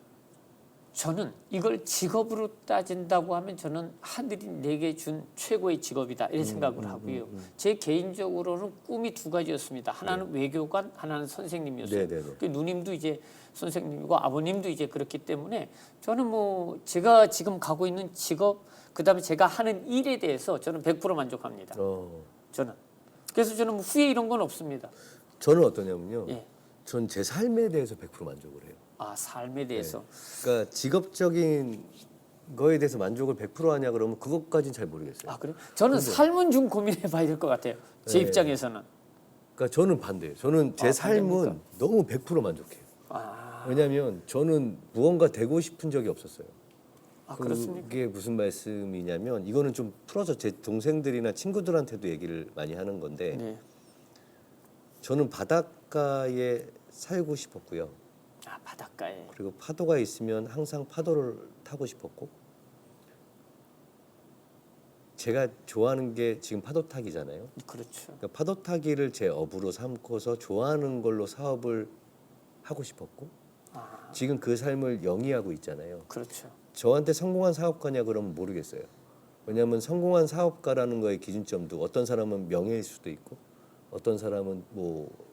저는 이걸 직업으로 따진다고 하면 저는 하늘이 내게 준 최고의 직업이다 이런 생각을 하고요. 제 개인적으로는 꿈이 두 가지였습니다. 하나는 외교관, 하나는 선생님이었어요. 네네네. 그 누님도 이제 선생님이고 아버님도 이제 그렇기 때문에 저는 뭐 제가 지금 가고 있는 직업, 그다음에 제가 하는 일에 대해서 저는 100% 만족합니다. 저는. 그래서 저는 뭐 후회 이런 건 없습니다. 저는 어떠냐면요. 예. 전 제 삶에 대해서 100% 만족을 해요. 삶에 대해서. 그러니까 직업적인 거에 대해서 만족을 100% 하냐 그러면 그것까지는 잘 모르겠어요. 그래요? 저는 삶은 좀 고민해 봐야 될 것 같아요. 제 네. 입장에서는. 그러니까 저는 반대예요. 저는 제 삶은 반대입니까? 너무 100% 만족해요. 왜냐하면 저는 무언가 되고 싶은 적이 없었어요. 그렇습니까? 그게 무슨 말씀이냐면 이거는 좀 풀어서 제 동생들이나 친구들한테도 얘기를 많이 하는 건데 네. 저는 바닷가에 살고 싶었고요. 바닷가에. 그리고 파도가 있으면 항상 파도를 타고 싶었고 제가 좋아하는 게 지금 파도 타기잖아요. 그렇죠. 그러니까 파도 타기를 제 업으로 삼고서 좋아하는 걸로 사업을 하고 싶었고 지금 그 삶을 영위하고 있잖아요. 그렇죠. 저한테 성공한 사업가냐 그러면 모르겠어요. 왜냐하면 성공한 사업가라는 거의 기준점도 어떤 사람은 명예일 수도 있고 어떤 사람은 뭐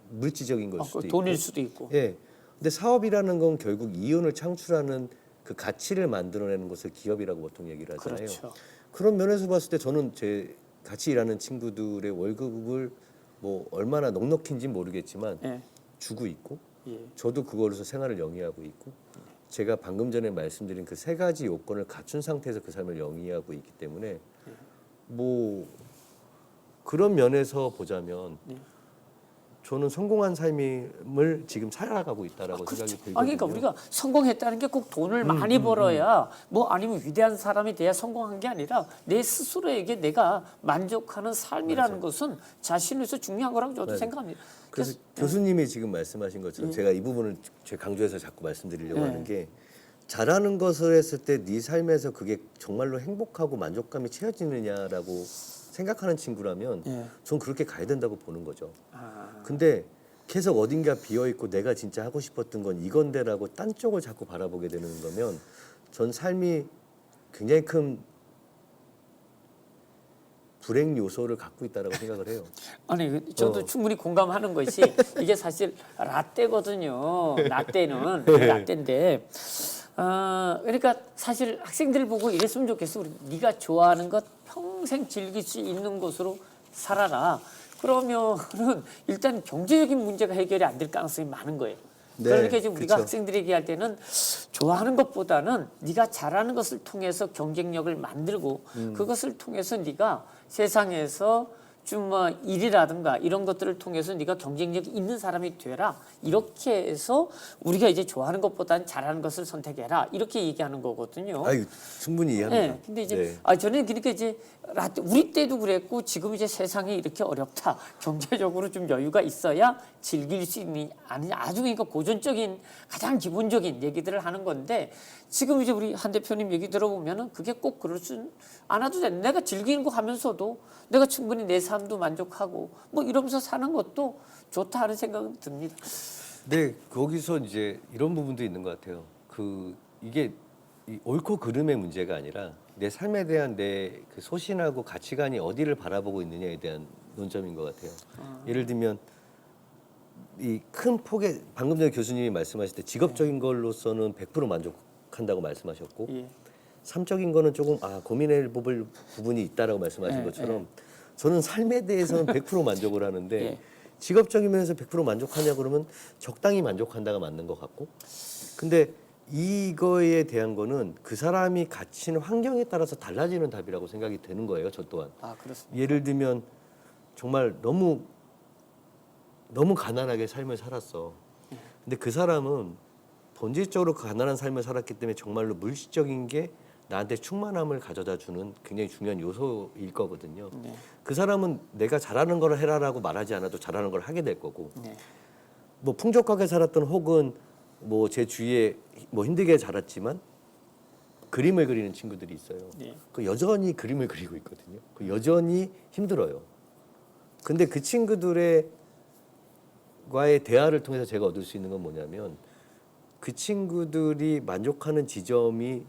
물질적인 걸 수도 있고 돈일 수도 있고. 예. 근데 사업이라는 건 결국 이윤을 창출하는 그 가치를 만들어내는 것을 기업이라고 보통 얘기를 하잖아요. 그렇죠. 그런 면에서 봤을 때 저는 제 같이 일하는 친구들의 월급을 뭐 얼마나 넉넉hin지는 모르겠지만 예. 주고 있고 예. 저도 그걸로서 생활을 영위하고 있고 제가 방금 전에 말씀드린 그 세 가지 요건을 갖춘 상태에서 그 삶을 영위하고 있기 때문에 뭐 그런 면에서 보자면 저는 성공한 삶을 지금 살아가고 있다라고 생각이 들거든요. 그러니까 우리가 성공했다는 게 꼭 돈을 많이 벌어야 뭐 아니면 위대한 사람이 돼야 성공한 게 아니라 내 스스로에게 내가 만족하는 삶이라는 것은 자신에서 중요한 거라고 저도 생각합니다. 그래서 교수님이 지금 말씀하신 것처럼 제가 이 부분을 강조해서 자꾸 말씀드리려고 하는 게 잘하는 것을 했을 때 네 삶에서 그게 정말로 행복하고 만족감이 채워지느냐라고 생각하는 친구라면 전 그렇게 가야 된다고 보는 거죠. 근데 계속 어딘가 비어있고 내가 진짜 하고 싶었던 건 이건데라고 딴 쪽을 자꾸 바라보게 되는 거면 전 삶이 굉장히 큰 불행 요소를 갖고 있다라고 생각을 해요. 아니 저도 충분히 공감하는 것이 이게 사실 라떼거든요. 라떼는 라떼인데 그러니까 사실 학생들 보고 이랬으면 좋겠어. 우리 네가 좋아하는 것 평생 즐길 수 있는 곳으로 살아라. 그러면은 일단 경제적인 문제가 해결이 안 될 가능성이 많은 거예요. 네, 그러니까 지금 우리가 그쵸. 학생들에게 할 때는 좋아하는 것보다는 네가 잘하는 것을 통해서 경쟁력을 만들고 그것을 통해서 네가 세상에서 좀 일이라든가 이런 것들을 통해서 네가 경쟁력이 있는 사람이 되라. 이렇게 해서 우리가 이제 좋아하는 것보다는 잘하는 것을 선택해라. 이렇게 얘기하는 거거든요. 아유, 충분히 이해합니다. 네, 근데 이제 네. 저는 그러니까 이제 우리 때도 그랬고 지금 이제 세상이 이렇게 어렵다. 경제적으로 좀 여유가 있어야 즐길 수 있는 아니냐. 아주 그러니까 고전적인 가장 기본적인 얘기들을 하는 건데 지금 이제 우리 한 대표님 얘기 들어보면은 그게 꼭 그럴 수 않아도 돼. 내가 즐기는 거 하면서도 내가 충분히 내 삶도 만족하고 뭐 이러면서 사는 것도 좋다 하는 생각은 듭니다. 네, 거기서 이제 이런 부분도 있는 것 같아요. 이게 이 옳고 그름의 문제가 아니라 내 삶에 대한 내 그 소신하고 가치관이 어디를 바라보고 있느냐에 대한 논점인 것 같아요. 예를 들면 이 큰 폭의 방금 전에 교수님이 말씀하실 때 직업적인 걸로서는 100% 만족한다고 말씀하셨고 예. 삶적인 거는 조금 고민해 볼 부분이 있다라고 말씀하신 예, 것처럼 저는 삶에 대해서는 100% 만족을 하는데 예. 직업적인 면에서 100% 만족하냐 그러면 적당히 만족한다가 맞는 것 같고 근데 이거에 대한 거는 그 사람이 갇힌 환경에 따라서 달라지는 답이라고 생각이 되는 거예요. 저 또한. 그렇습니다. 예를 들면 정말 너무 가난하게 삶을 살았어. 근데 그 사람은 본질적으로 그 가난한 삶을 살았기 때문에 정말로 물질적인 게 나한테 충만함을 가져다 주는 굉장히 중요한 요소일 거거든요. 네. 그 사람은 내가 잘하는 걸 해라라고 말하지 않아도 잘하는 걸 하게 될 거고 네. 뭐 풍족하게 살았던 혹은 뭐 제 주위에 뭐 힘들게 자랐지만 그림을 그리는 친구들이 있어요. 네. 그 여전히 그림을 그리고 있거든요. 그 여전히 힘들어요. 근데 그 친구들의 과의 대화를 통해서 제가 얻을 수 있는 건 뭐냐면 그 친구들이 만족하는 지점이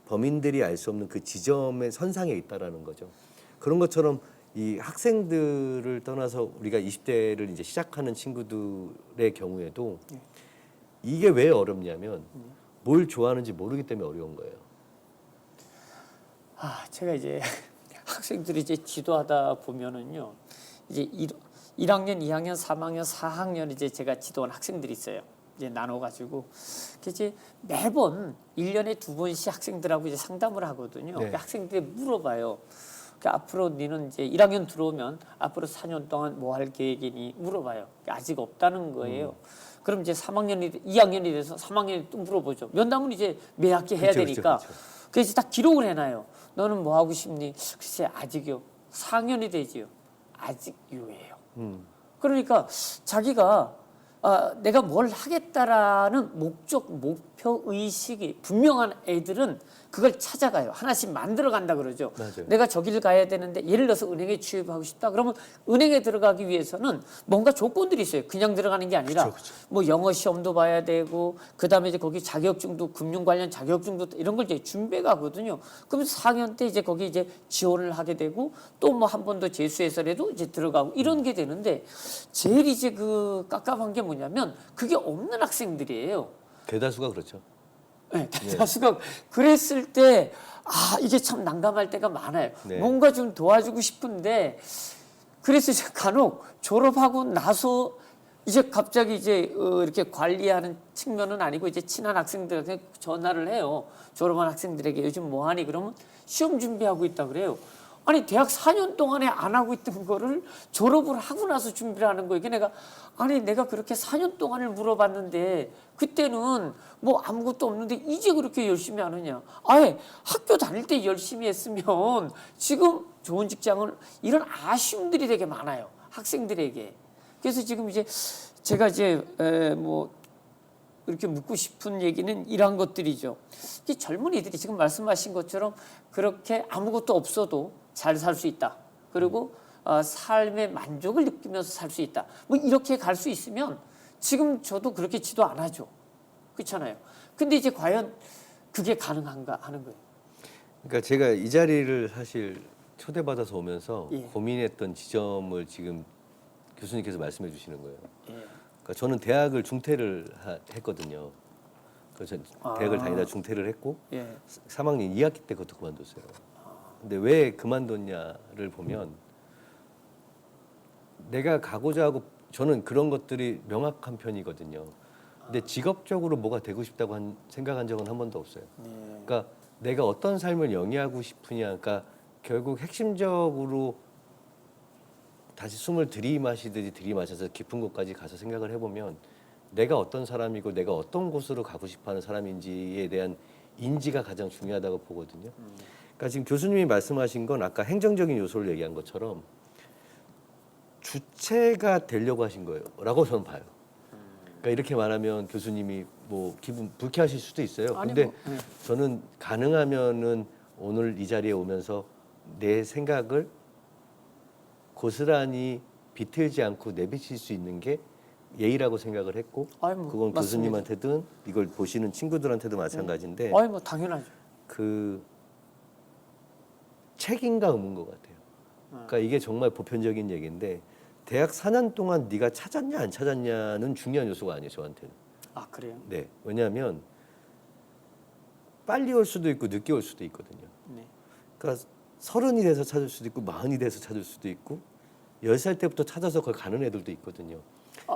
범인들이 알 수 없는 그 지점의 선상에 있다라는 거죠. 그런 것처럼 이 학생들을 떠나서 우리가 20대를 이제 시작하는 친구들의 경우에도 이게 왜 어렵냐면 뭘 좋아하는지 모르기 때문에 어려운 거예요. 제가 이제 학생들이 이제 지도하다 보면은요, 이제 1학년, 2학년, 3학년, 4학년 이제 제가 지도한 학생들이 있어요. 이제 나눠가지고 이제 매번 1년에 2번씩 학생들하고 이제 상담을 하거든요. 네. 학생들이 물어봐요. 앞으로 너는 이제 1학년 들어오면 앞으로 4년 동안 뭐 할 계획이니 물어봐요. 아직 없다는 거예요. 그럼 이제 3학년이 2학년이 돼서 3학년이 또 물어보죠. 면담은 이제 매 학기 해야 되니까. 그래서 다 기록을 해놔요. 너는 뭐 하고 싶니? 글쎄 아직요. 4학년이 되지요. 아직 유예요. 그러니까 자기가 내가 뭘 하겠다라는 목적, 목표 의식이 분명한 애들은 그걸 찾아가요. 하나씩 만들어 간다 그러죠. 맞아요. 내가 저기를 가야 되는데 예를 들어서 은행에 취업하고 싶다. 그러면 은행에 들어가기 위해서는 뭔가 조건들이 있어요. 그냥 들어가는 게 아니라 그쵸. 뭐 영어 시험도 봐야 되고 그다음에 이제 거기 자격증도 금융 관련 자격증도 이런 걸 이제 준비해 가거든요. 그러면 4학년 때 이제 거기 이제 지원을 하게 되고 또 뭐 한 번 더 재수해서라도 이제 들어가고 이런 게 되는데 제일 이제 그 깝깝한 게 뭐냐면 그게 없는 학생들이에요. 대다수가 그렇죠. 네, 대다수가 그랬을 때 이게 참 난감할 때가 많아요. 네. 뭔가 좀 도와주고 싶은데 그래서 이제 간혹 졸업하고 나서 이제 갑자기 이제 이렇게 관리하는 측면은 아니고 이제 친한 학생들한테 전화를 해요. 졸업한 학생들에게 요즘 뭐 하니? 그러면 시험 준비하고 있다 그래요. 아니 대학 4년 동안에 안 하고 있던 거를 졸업을 하고 나서 준비를 하는 거예요. 내가 그렇게 4년 동안을 물어봤는데 그때는 뭐 아무것도 없는데 이제 그렇게 열심히 하느냐. 아예 학교 다닐 때 열심히 했으면 지금 좋은 직장을 이런 아쉬움들이 되게 많아요. 학생들에게. 그래서 지금 이제 제가 이제 뭐 이렇게 묻고 싶은 얘기는 이러한 것들이죠. 이 젊은이들이 지금 말씀하신 것처럼 그렇게 아무것도 없어도 잘 살 수 있다. 그리고 삶의 만족을 느끼면서 살 수 있다. 뭐 이렇게 갈 수 있으면 지금 저도 그렇게 지도 안 하죠. 그렇잖아요. 근데 이제 과연 그게 가능한가 하는 거예요. 그러니까 제가 이 자리를 사실 초대받아서 오면서 예. 고민했던 지점을 지금 교수님께서 말씀해 주시는 거예요. 예. 그러니까 저는 대학을 중퇴를 했거든요. 그래서 대학을 다니다 중퇴를 했고 예. 3학년 2학기 때 그것도 그만뒀어요. 근데 왜 그만뒀냐를 보면 내가 가고자 하고 저는 그런 것들이 명확한 편이거든요. 근데 직업적으로 뭐가 되고 싶다고 생각한 적은 한 번도 없어요. 그러니까 내가 어떤 삶을 영위하고 싶으냐. 그러니까 결국 핵심적으로 다시 숨을 들이마시듯이 들이마셔서 깊은 곳까지 가서 생각을 해보면 내가 어떤 사람이고 내가 어떤 곳으로 가고 싶어하는 사람인지에 대한 인지가 가장 중요하다고 보거든요. 그러니까 지금 교수님이 말씀하신 건 아까 행정적인 요소를 얘기한 것처럼 주체가 되려고 하신 거예요라고 저는 봐요. 그러니까 이렇게 말하면 교수님이 뭐 기분 불쾌하실 수도 있어요. 아니, 근데 뭐, 네. 저는 가능하면은 오늘 이 자리에 오면서 내 생각을 고스란히 비틀지 않고 내비칠 수 있는 게 예의라고 생각을 했고, 아니, 뭐, 그건 맞습니다. 교수님한테든 이걸 보시는 친구들한테도 마찬가지인데 아니 뭐 당연하죠. 그 책임과 의무인 것 같아요. 그러니까 이게 정말 보편적인 얘기인데 대학 4년 동안 네가 찾았냐 안 찾았냐는 중요한 요소가 아니에요, 저한테는. 아 그래요? 네, 왜냐하면 빨리 올 수도 있고 늦게 올 수도 있거든요. 네. 그러니까 30이 돼서 찾을 수도 있고 40이 돼서 찾을 수도 있고 10살 때부터 찾아서 그걸 가는 애들도 있거든요.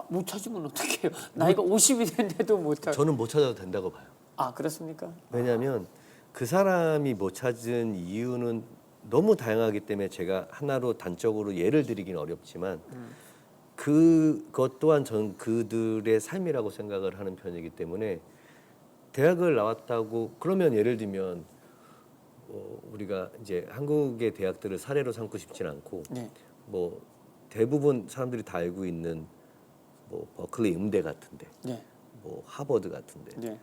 못 찾으면 어떡해요? 나이가 50이 됐는데도 못 찾. 저는 못 찾아도 된다고 봐요. 아 그렇습니까? 왜냐하면 그 사람이 못 찾은 이유는 너무 다양하기 때문에 제가 하나로 단적으로 예를 드리긴 어렵지만 그것 또한 전 그들의 삶이라고 생각을 하는 편이기 때문에 대학을 나왔다고 그러면 예를 들면 우리가 이제 한국의 대학들을 사례로 삼고 싶진 않고 네. 뭐 대부분 사람들이 다 알고 있는 뭐 버클리 음대 같은데 네. 뭐 하버드 같은데 네.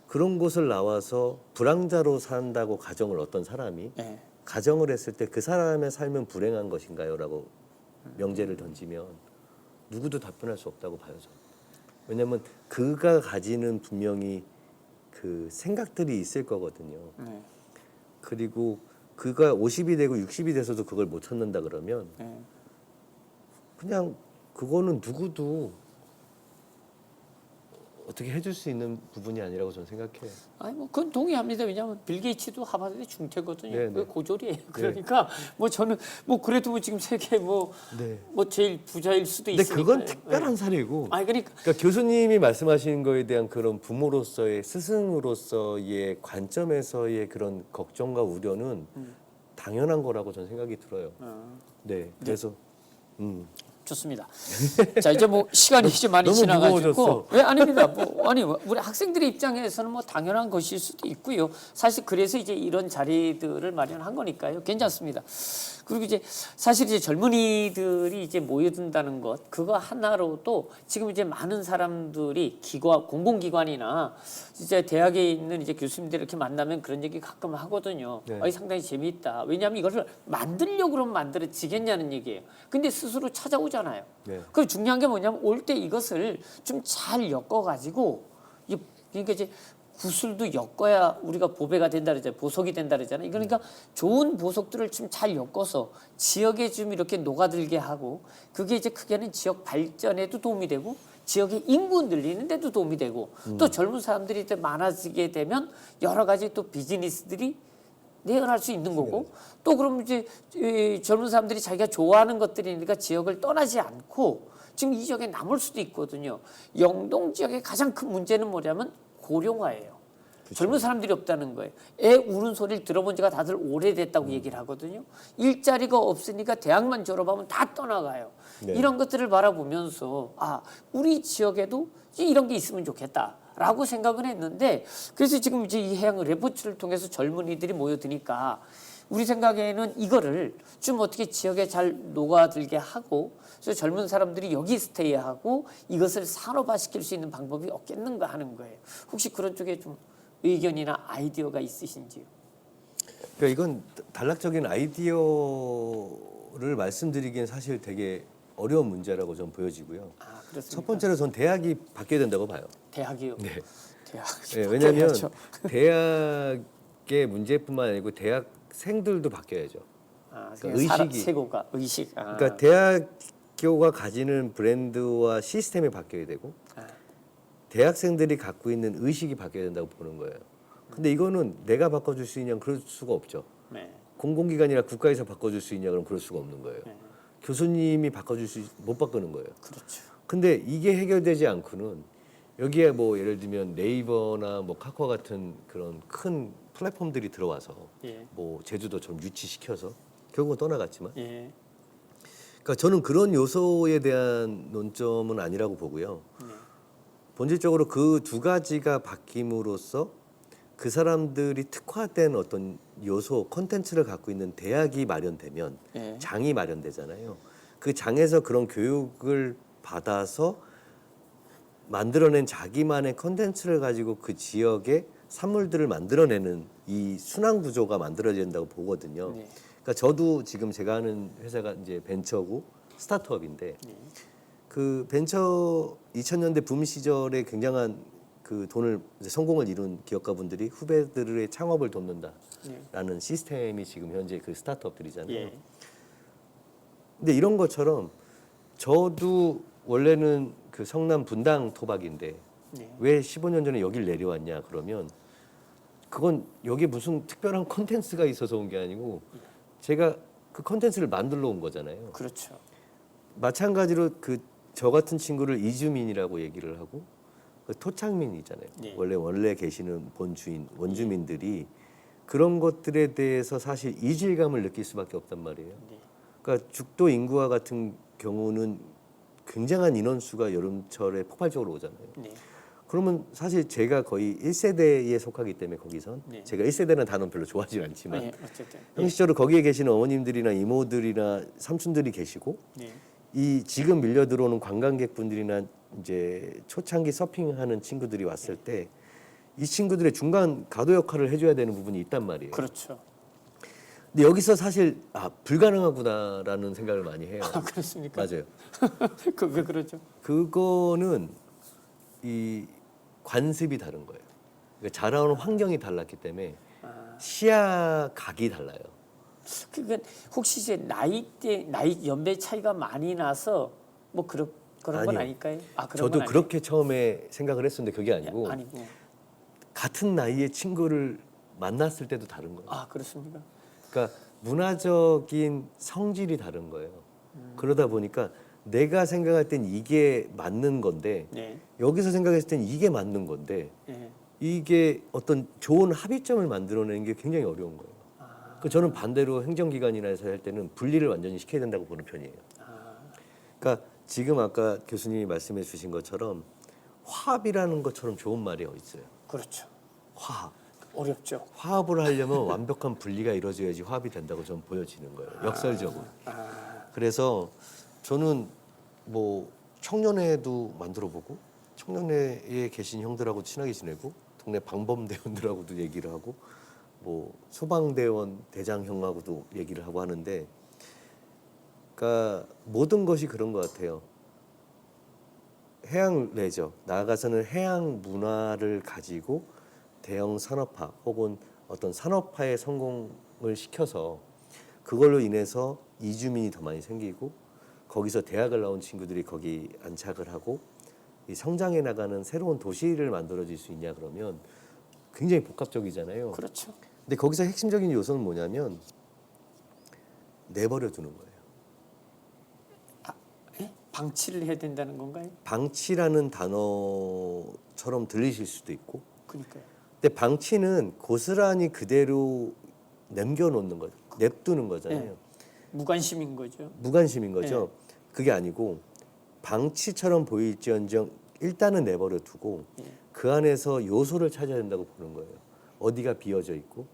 그런 곳을 나와서 불황자로 산다고 가정을 어떤 사람이 네. 가정을 했을 때 그 사람의 삶은 불행한 것인가요? 라고 명제를 던지면 누구도 답변할 수 없다고 봐요. 저는. 왜냐하면 그가 가지는 분명히 그 생각들이 있을 거거든요. 네. 그리고 그가 50이 되고 60이 돼서도 그걸 못 찾는다 그러면 네. 그냥 그거는 누구도 어떻게 해줄 수 있는 부분이 아니라고 저는 생각해요. 아니 뭐 그건 동의합니다. 왜냐하면 빌 게이츠도 하버드대 중퇴거든요. 네, 네. 그게 고졸이에요. 그러니까 뭐 저는 뭐 그래도 뭐 지금 세계 뭐 제일 부자일 수도 근데 있으니까. 그건 특별한 사례고. 아니 그러니까 교수님이 말씀하신 거에 대한 그런 부모로서의 스승으로서의 관점에서의 그런 걱정과 우려는 당연한 거라고 저는 생각이 들어요. 네, 그래서 좋습니다. 자 이제 뭐 시간이 이제 많이 너무 지나가지고 무거워졌어. 왜 아닙니다. 뭐 아니 우리 학생들의 입장에서는 뭐 당연한 것일 수도 있고요. 사실 그래서 이제 이런 자리들을 마련한 거니까요. 괜찮습니다. 그리고 이제 사실 이제 젊은이들이 이제 모여든다는 것 그거 하나로도 지금 이제 많은 사람들이 기관 공공기관이나 이제 대학에 있는 이제 교수님들 이렇게 만나면 그런 얘기 가끔 하거든요. 네. 상당히 재미있다. 왜냐하면 이것을 만들려고 그러면 만들어지겠냐는 얘기예요. 근데 스스로 찾아오잖아요. 네. 그 중요한 게 뭐냐면 올 때 이것을 좀 잘 엮어가지고 그러니까 이제 구슬도 엮어야 우리가 보배가 된다 그러잖아요. 보석이 된다 그러잖아요. 그러니까 좋은 보석들을 좀 잘 엮어서 지역에 좀 이렇게 녹아들게 하고 그게 이제 크게는 지역 발전에도 도움이 되고 지역의 인구 늘리는 데도 도움이 되고 또 젊은 사람들이 이제 많아지게 되면 여러 가지 또 비즈니스들이 내어날 수 있는 거고 또 그럼 이제 젊은 사람들이 자기가 좋아하는 것들이니까 지역을 떠나지 않고 지금 이 지역에 남을 수도 있거든요. 영동 지역의 가장 큰 문제는 뭐냐면 고령화예요. 젊은 사람들이 없다는 거예요. 애 우는 소리를 들어본 지가 다들 오래됐다고 얘기를 하거든요. 일자리가 없으니까 대학만 졸업하면 다 떠나가요. 네. 이런 것들을 바라보면서 우리 지역에도 이런 게 있으면 좋겠다. 라고 생각을 했는데 그래서 지금 이제 이 해양 레포츠를 통해서 젊은이들이 모여드니까 우리 생각에는 이거를 좀 어떻게 지역에 잘 녹아들게 하고 그래서 젊은 사람들이 여기 스테이하고 이것을 산업화시킬 수 있는 방법이 없겠는가 하는 거예요. 혹시 그런 쪽에 좀 의견이나 아이디어가 있으신지요? 그러니까 이건 단락적인 아이디어를 말씀드리기엔 사실 되게 어려운 문제라고 전 보여지고요. 그렇습니까? 첫 번째로 전 대학이 바뀌어야 된다고 봐요. 대학이요? 네. 대학. 네, 왜냐하면 바뀌어야죠. 대학의 문제뿐만 아니고 대학생들도 바뀌어야죠. 그러니까 의식이. 세고가 의식. 그러니까 대학교가 가지는 브랜드와 시스템이 바뀌어야 되고 대학생들이 갖고 있는 의식이 바뀌어야 된다고 보는 거예요. 근데 이거는 내가 바꿔줄 수 있냐 그럴 수가 없죠. 네. 공공기관이나 국가에서 바꿔줄 수 있냐 그럼 그럴 수가 없는 거예요. 네. 교수님이 바꿔줄 수 못 바꾸는 거예요. 그렇죠. 근데 이게 해결되지 않고는 여기에 뭐 예를 들면 네이버나 뭐 카카오 같은 그런 큰 플랫폼들이 들어와서 예. 뭐 제주도처럼 유치시켜서 결국은 떠나갔지만 예. 그러니까 저는 그런 요소에 대한 논점은 아니라고 보고요. 네. 본질적으로 그 두 가지가 바뀜으로써 그 사람들이 특화된 어떤 요소, 콘텐츠를 갖고 있는 대학이 마련되면 네. 장이 마련되잖아요. 그 장에서 그런 교육을 받아서 만들어낸 자기만의 콘텐츠를 가지고 그 지역의 산물들을 만들어내는 이 순환 구조가 만들어진다고 보거든요. 네. 그러니까 저도 지금 제가 하는 회사가 이제 벤처고 스타트업인데 네. 그 벤처 2000년대 붐 시절에 굉장한 그 돈을 이제 성공을 이룬 기업가분들이 후배들의 창업을 돕는다라는 네. 시스템이 지금 현재 그 스타트업들이잖아요. 예. 근데 이런 것처럼 저도 원래는 그 성남 분당 토박인데 네. 왜 15년 전에 여길 내려왔냐 그러면 그건 여기 무슨 특별한 콘텐츠가 있어서 온 게 아니고 제가 그 콘텐츠를 만들러 온 거잖아요. 그렇죠. 마찬가지로 그 저 같은 친구를 이주민이라고 얘기를 하고 그 토착민이잖아요. 네. 원래 계시는 본주인 원주민들이 그런 것들에 대해서 사실 이질감을 느낄 수밖에 없단 말이에요. 네. 그러니까 죽도 인구와 같은 경우는 굉장한 인원수가 여름철에 폭발적으로 오잖아요. 네. 그러면 사실 제가 거의 1세대에 속하기 때문에 거기선 네. 제가 1세대라는 단어는 별로 좋아하지 않지만 네. 어쨌든. 형식적으로 거기에 계시는 어머님들이나 이모들이나 삼촌들이 계시고 네. 이 지금 밀려 들어오는 관광객분들이나 이제 초창기 서핑하는 친구들이 왔을 때 이 친구들의 중간 가도 역할을 해줘야 되는 부분이 있단 말이에요. 그렇죠. 근데 여기서 사실 불가능하구나라는 생각을 많이 해요. 아, 그렇습니까? 맞아요. 왜 그러죠? 그거는 이 관습이 다른 거예요. 그러니까 자라오는 환경이 달랐기 때문에 시야 각이 달라요. 그러니까 혹시 이제 나이 연배 차이가 많이 나서 뭐 그런 건 아니요. 아닐까요? 아, 그런 저도 건 그렇게 처음에 생각을 했었는데 그게 아니고 아니고. 같은 나이의 친구를 만났을 때도 다른 거예요. 아, 그렇습니까? 그러니까 문화적인 성질이 다른 거예요. 그러다 보니까 내가 생각할 땐 이게 맞는 건데 네. 여기서 생각했을 땐 이게 맞는 건데 네. 이게 어떤 좋은 합의점을 만들어내는 게 굉장히 어려운 거예요. 그 저는 반대로 행정기관이나 해서 할 때는 분리를 완전히 시켜야 된다고 보는 편이에요. 그러니까 지금 아까 교수님이 말씀해 주신 것처럼 화합이라는 것처럼 좋은 말이 어디 있어요. 그렇죠. 화합. 어렵죠. 화합을 하려면 완벽한 분리가 이루어져야지 화합이 된다고 저는 보여지는 거예요. 역설적으로. 그래서 저는 뭐 청년회도 만들어보고 청년회에 계신 형들하고 친하게 지내고 동네 방범대원들하고도 얘기를 하고 뭐 소방대원 대장형하고도 얘기를 하고 하는데 그러니까 모든 것이 그런 것 같아요. 해양 레저 나아가서는 해양 문화를 가지고 대형 산업화 혹은 어떤 산업화에 성공을 시켜서 그걸로 인해서 이주민이 더 많이 생기고 거기서 대학을 나온 친구들이 거기 안착을 하고 이 성장해 나가는 새로운 도시를 만들어질 수 있냐 그러면 굉장히 복합적이잖아요. 그렇죠. 근데 거기서 핵심적인 요소는 뭐냐면 내버려 두는 거예요. 예? 방치를 해야 된다는 건가요? 방치라는 단어처럼 들리실 수도 있고 그러니까요. 근데 방치는 고스란히 그대로 남겨놓는 거죠. 냅두는 거잖아요. 네. 무관심인 거죠. 무관심인 거죠. 그게 아니고 방치처럼 보일지언정 일단은 내버려 두고 그 안에서 요소를 찾아야 된다고 보는 거예요. 어디가 비어져 있고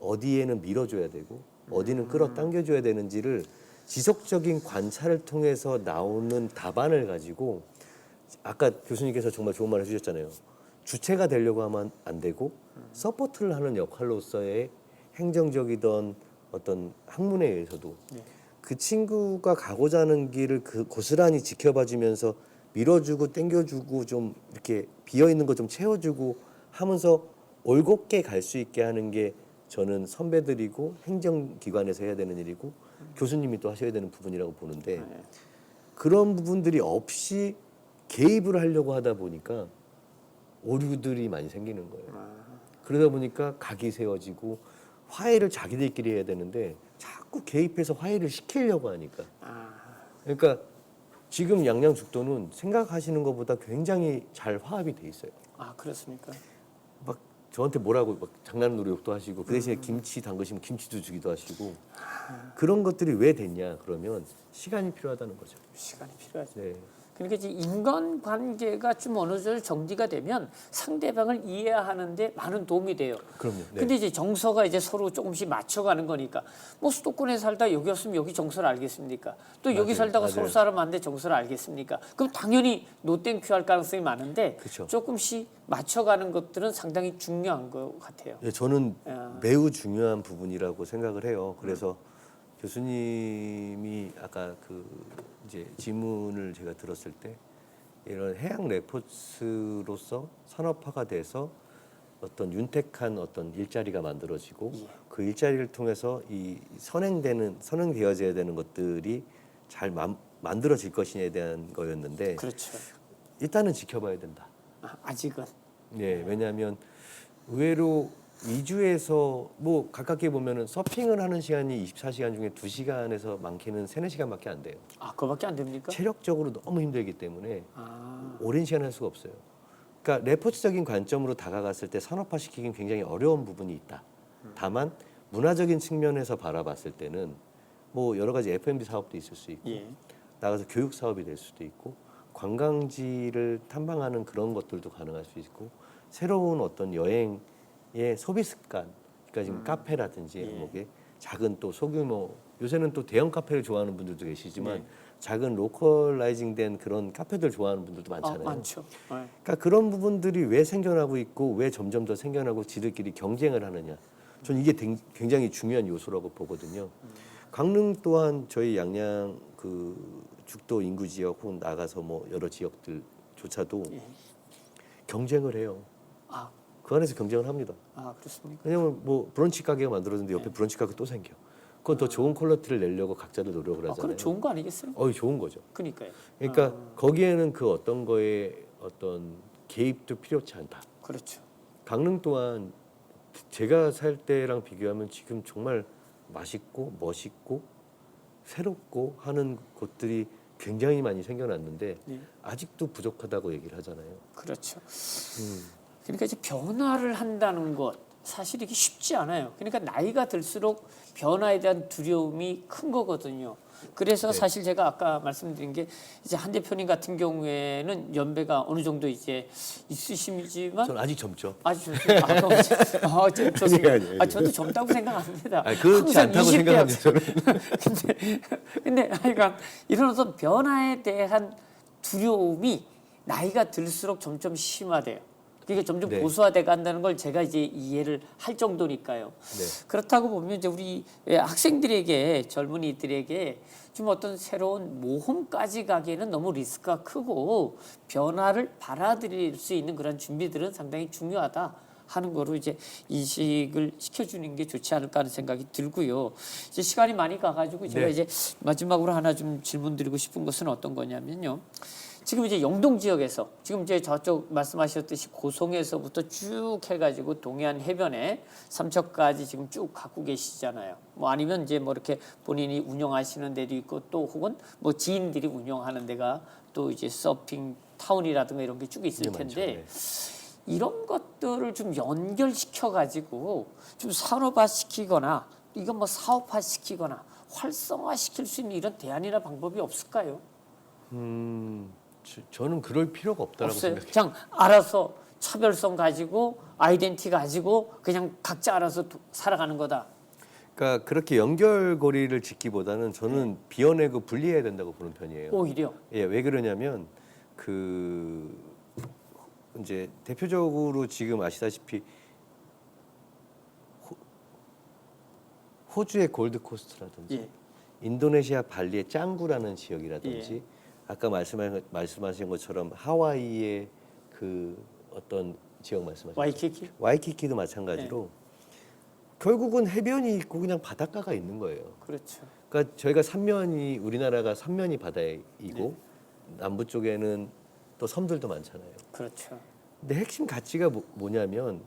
어디에는 밀어줘야 되고 어디는 끌어당겨줘야 되는지를 지속적인 관찰을 통해서 나오는 답안을 가지고 아까 교수님께서 정말 좋은 말 해주셨잖아요. 주체가 되려고 하면 안 되고 서포트를 하는 역할로서의 행정적이던 어떤 학문에 의해서도 그 친구가 가고자 하는 길을 그 고스란히 지켜봐주면서 밀어주고 당겨주고 좀 이렇게 비어있는 거 좀 채워주고 하면서 올곧게 갈 수 있게 하는 게 저는 선배들이고 행정기관에서 해야 되는 일이고 교수님이 또 하셔야 되는 부분이라고 보는데 그런 부분들이 없이 개입을 하려고 하다 보니까 오류들이 많이 생기는 거예요. 그러다 보니까 각이 세워지고 화해를 자기들끼리 해야 되는데 자꾸 개입해서 화해를 시키려고 하니까. 그러니까 지금 양양죽도는 생각하시는 것보다 굉장히 잘 화합이 돼 있어요. 아, 그렇습니까? 막 저한테 뭐라고 막 장난으로 욕도 하시고 그 대신에 김치 담그시면 김치도 주기도 하시고 그런 것들이 왜 됐냐 그러면 시간이 필요하다는 거죠. 시간이 필요하죠. 네. 그러니까 이제 인간관계가 좀 어느 정도 정리가 되면 상대방을 이해하는데 많은 도움이 돼요. 그럼요. 네. 근데 이제 정서가 이제 서로 조금씩 맞춰가는 거니까 뭐 수도권에 살다 여기 왔으면 여기 정서를 알겠습니까? 또 여기 맞아요. 살다가 맞아요. 서울 사람 많은데 정서를 알겠습니까? 그럼 당연히 노땡큐 할 가능성이 많은데 그쵸. 조금씩 맞춰가는 것들은 상당히 중요한 것 같아요. 예, 저는 야. 매우 중요한 부분이라고 생각을 해요. 그래서 교수님이 아까 그 이제 지문을 제가 들었을 때 이런 해양 레포츠로서 산업화가 돼서 어떤 윤택한 어떤 일자리가 만들어지고 그 일자리를 통해서 이 선행되어져야 되는 것들이 잘 만들어질 것이냐에 대한 거였는데 그렇죠. 일단은 지켜봐야 된다. 아직은. 네, 왜냐하면 의외로 2주에서 뭐 가깝게 보면은 서핑을 하는 시간이 24시간 중에 2시간에서 많게는 3, 4시간밖에 안 돼요. 아, 그거밖에 안 됩니까? 체력적으로 너무 힘들기 때문에 아, 오랜 시간 할 수가 없어요. 그러니까 레포츠적인 관점으로 다가갔을 때 산업화시키기는 굉장히 어려운 부분이 있다. 다만 문화적인 측면에서 바라봤을 때는 뭐 여러 가지 F&B 사업도 있을 수 있고 예. 나가서 교육 사업이 될 수도 있고 관광지를 탐방하는 그런 것들도 가능할 수 있고 새로운 어떤 여행의 소비 습관, 그러니까 지금 카페라든지 예. 뭐게 작은 또 소규모 요새는 또 대형 카페를 좋아하는 분들도 계시지만 네. 작은 로컬라이징된 그런 카페들 좋아하는 분들도 많잖아요. 많죠. 네. 그러니까 그런 부분들이 왜 생겨나고 있고 왜 점점 더 생겨나고 지들끼리 경쟁을 하느냐. 저는 이게 굉장히 중요한 요소라고 보거든요. 강릉 또한 저희 양양 그 죽도 인구 지역 혹은 나가서 뭐 여러 지역들조차도 예. 경쟁을 해요. 아, 그 안에서 경쟁을 합니다. 그렇습니까? 왜냐면 뭐 브런치 가게가 만들어졌는데 옆에 브런치 가게 또 생겨. 그건 더 좋은 퀄리티를 내려고 각자들 노력을 하잖아요. 그럼 좋은 거 아니겠어요? 좋은 거죠. 그러니까요. 그러니까 거기에는 그 어떤 거에 어떤 개입도 필요치 않다. 그렇죠. 강릉 또한 제가 살 때랑 비교하면 지금 정말 맛있고 멋있고 새롭고 하는 곳들이 굉장히 많이 생겨났는데 네. 아직도 부족하다고 얘기를 하잖아요. 그렇죠. 그러니까 이제 변화를 한다는 것 사실 이게 쉽지 않아요. 그러니까 나이가 들수록 변화에 대한 두려움이 큰 거거든요. 그래서 네. 사실 제가 아까 말씀드린 게 이제 한 대표님 같은 경우에는 연배가 어느 정도 이제 있으시지만 저는 아직 젊죠. 아주 좋습니다. 좋습니다. 아니에요. 저도 젊다고 생각합니다. 그렇지 항상 않다고 20대 생각합니다. 저는. 근데 하여간 이런 어떤 변화에 대한 두려움이 나이가 들수록 점점 심화돼요. 그게 점점 네. 보수화돼 간다는 걸 제가 이제 이해를 할 정도니까요. 네. 그렇다고 보면 이제 우리 학생들에게 젊은이들에게 좀 어떤 새로운 모험까지 가기에는 너무 리스크가 크고 변화를 받아들일 수 있는 그런 준비들은 상당히 중요하다 하는 거로 이제 인식을 시켜주는 게 좋지 않을까 하는 생각이 들고요. 이제 시간이 많이 가가지고 제가 네. 이제 마지막으로 하나 좀 질문 드리고 싶은 것은 어떤 거냐면요. 지금 이제 영동 지역에서 지금 이제 저쪽 말씀하셨듯이 고성에서부터 쭉 해가지고 동해안 해변에 삼척까지 지금 쭉 갖고 계시잖아요. 뭐 아니면 이제 뭐 이렇게 본인이 운영하시는 데도 있고 또 혹은 뭐 지인들이 운영하는 데가 또 이제 서핑 타운이라든가 이런 게 쭉 있을 텐데 많죠. 네. 이런 것들을 좀 연결시켜 가지고 좀 산업화 시키거나 이건 뭐 사업화 시키거나 활성화 시킬 수 있는 이런 대안이나 방법이 없을까요? 저는 그럴 필요가 없다라고 없어요. 생각해요. 그냥 알아서 차별성 가지고 아이덴티 가지고 그냥 각자 알아서 살아가는 거다. 그러니까 그렇게 연결고리를 짓기보다는 저는 비워내고 분리해야 된다고 보는 편이에요. 오히려. 예, 왜 그러냐면 그 이제 대표적으로 지금 아시다시피 호주의 골드코스트라든지 예. 인도네시아 발리의 짱구라는 지역이라든지 예. 아까 말씀하신 것처럼 하와이의 그 어떤 지역 말씀하셨죠. 와이키키. 와이키키도 마찬가지로 결국은 해변이 있고 그냥 바닷가가 있는 거예요. 그렇죠. 그러니까 저희가 우리나라가 삼면이 바다이고 남부 쪽에는 또 섬들도 많잖아요. 그렇죠. 근데 핵심 가치가 뭐냐면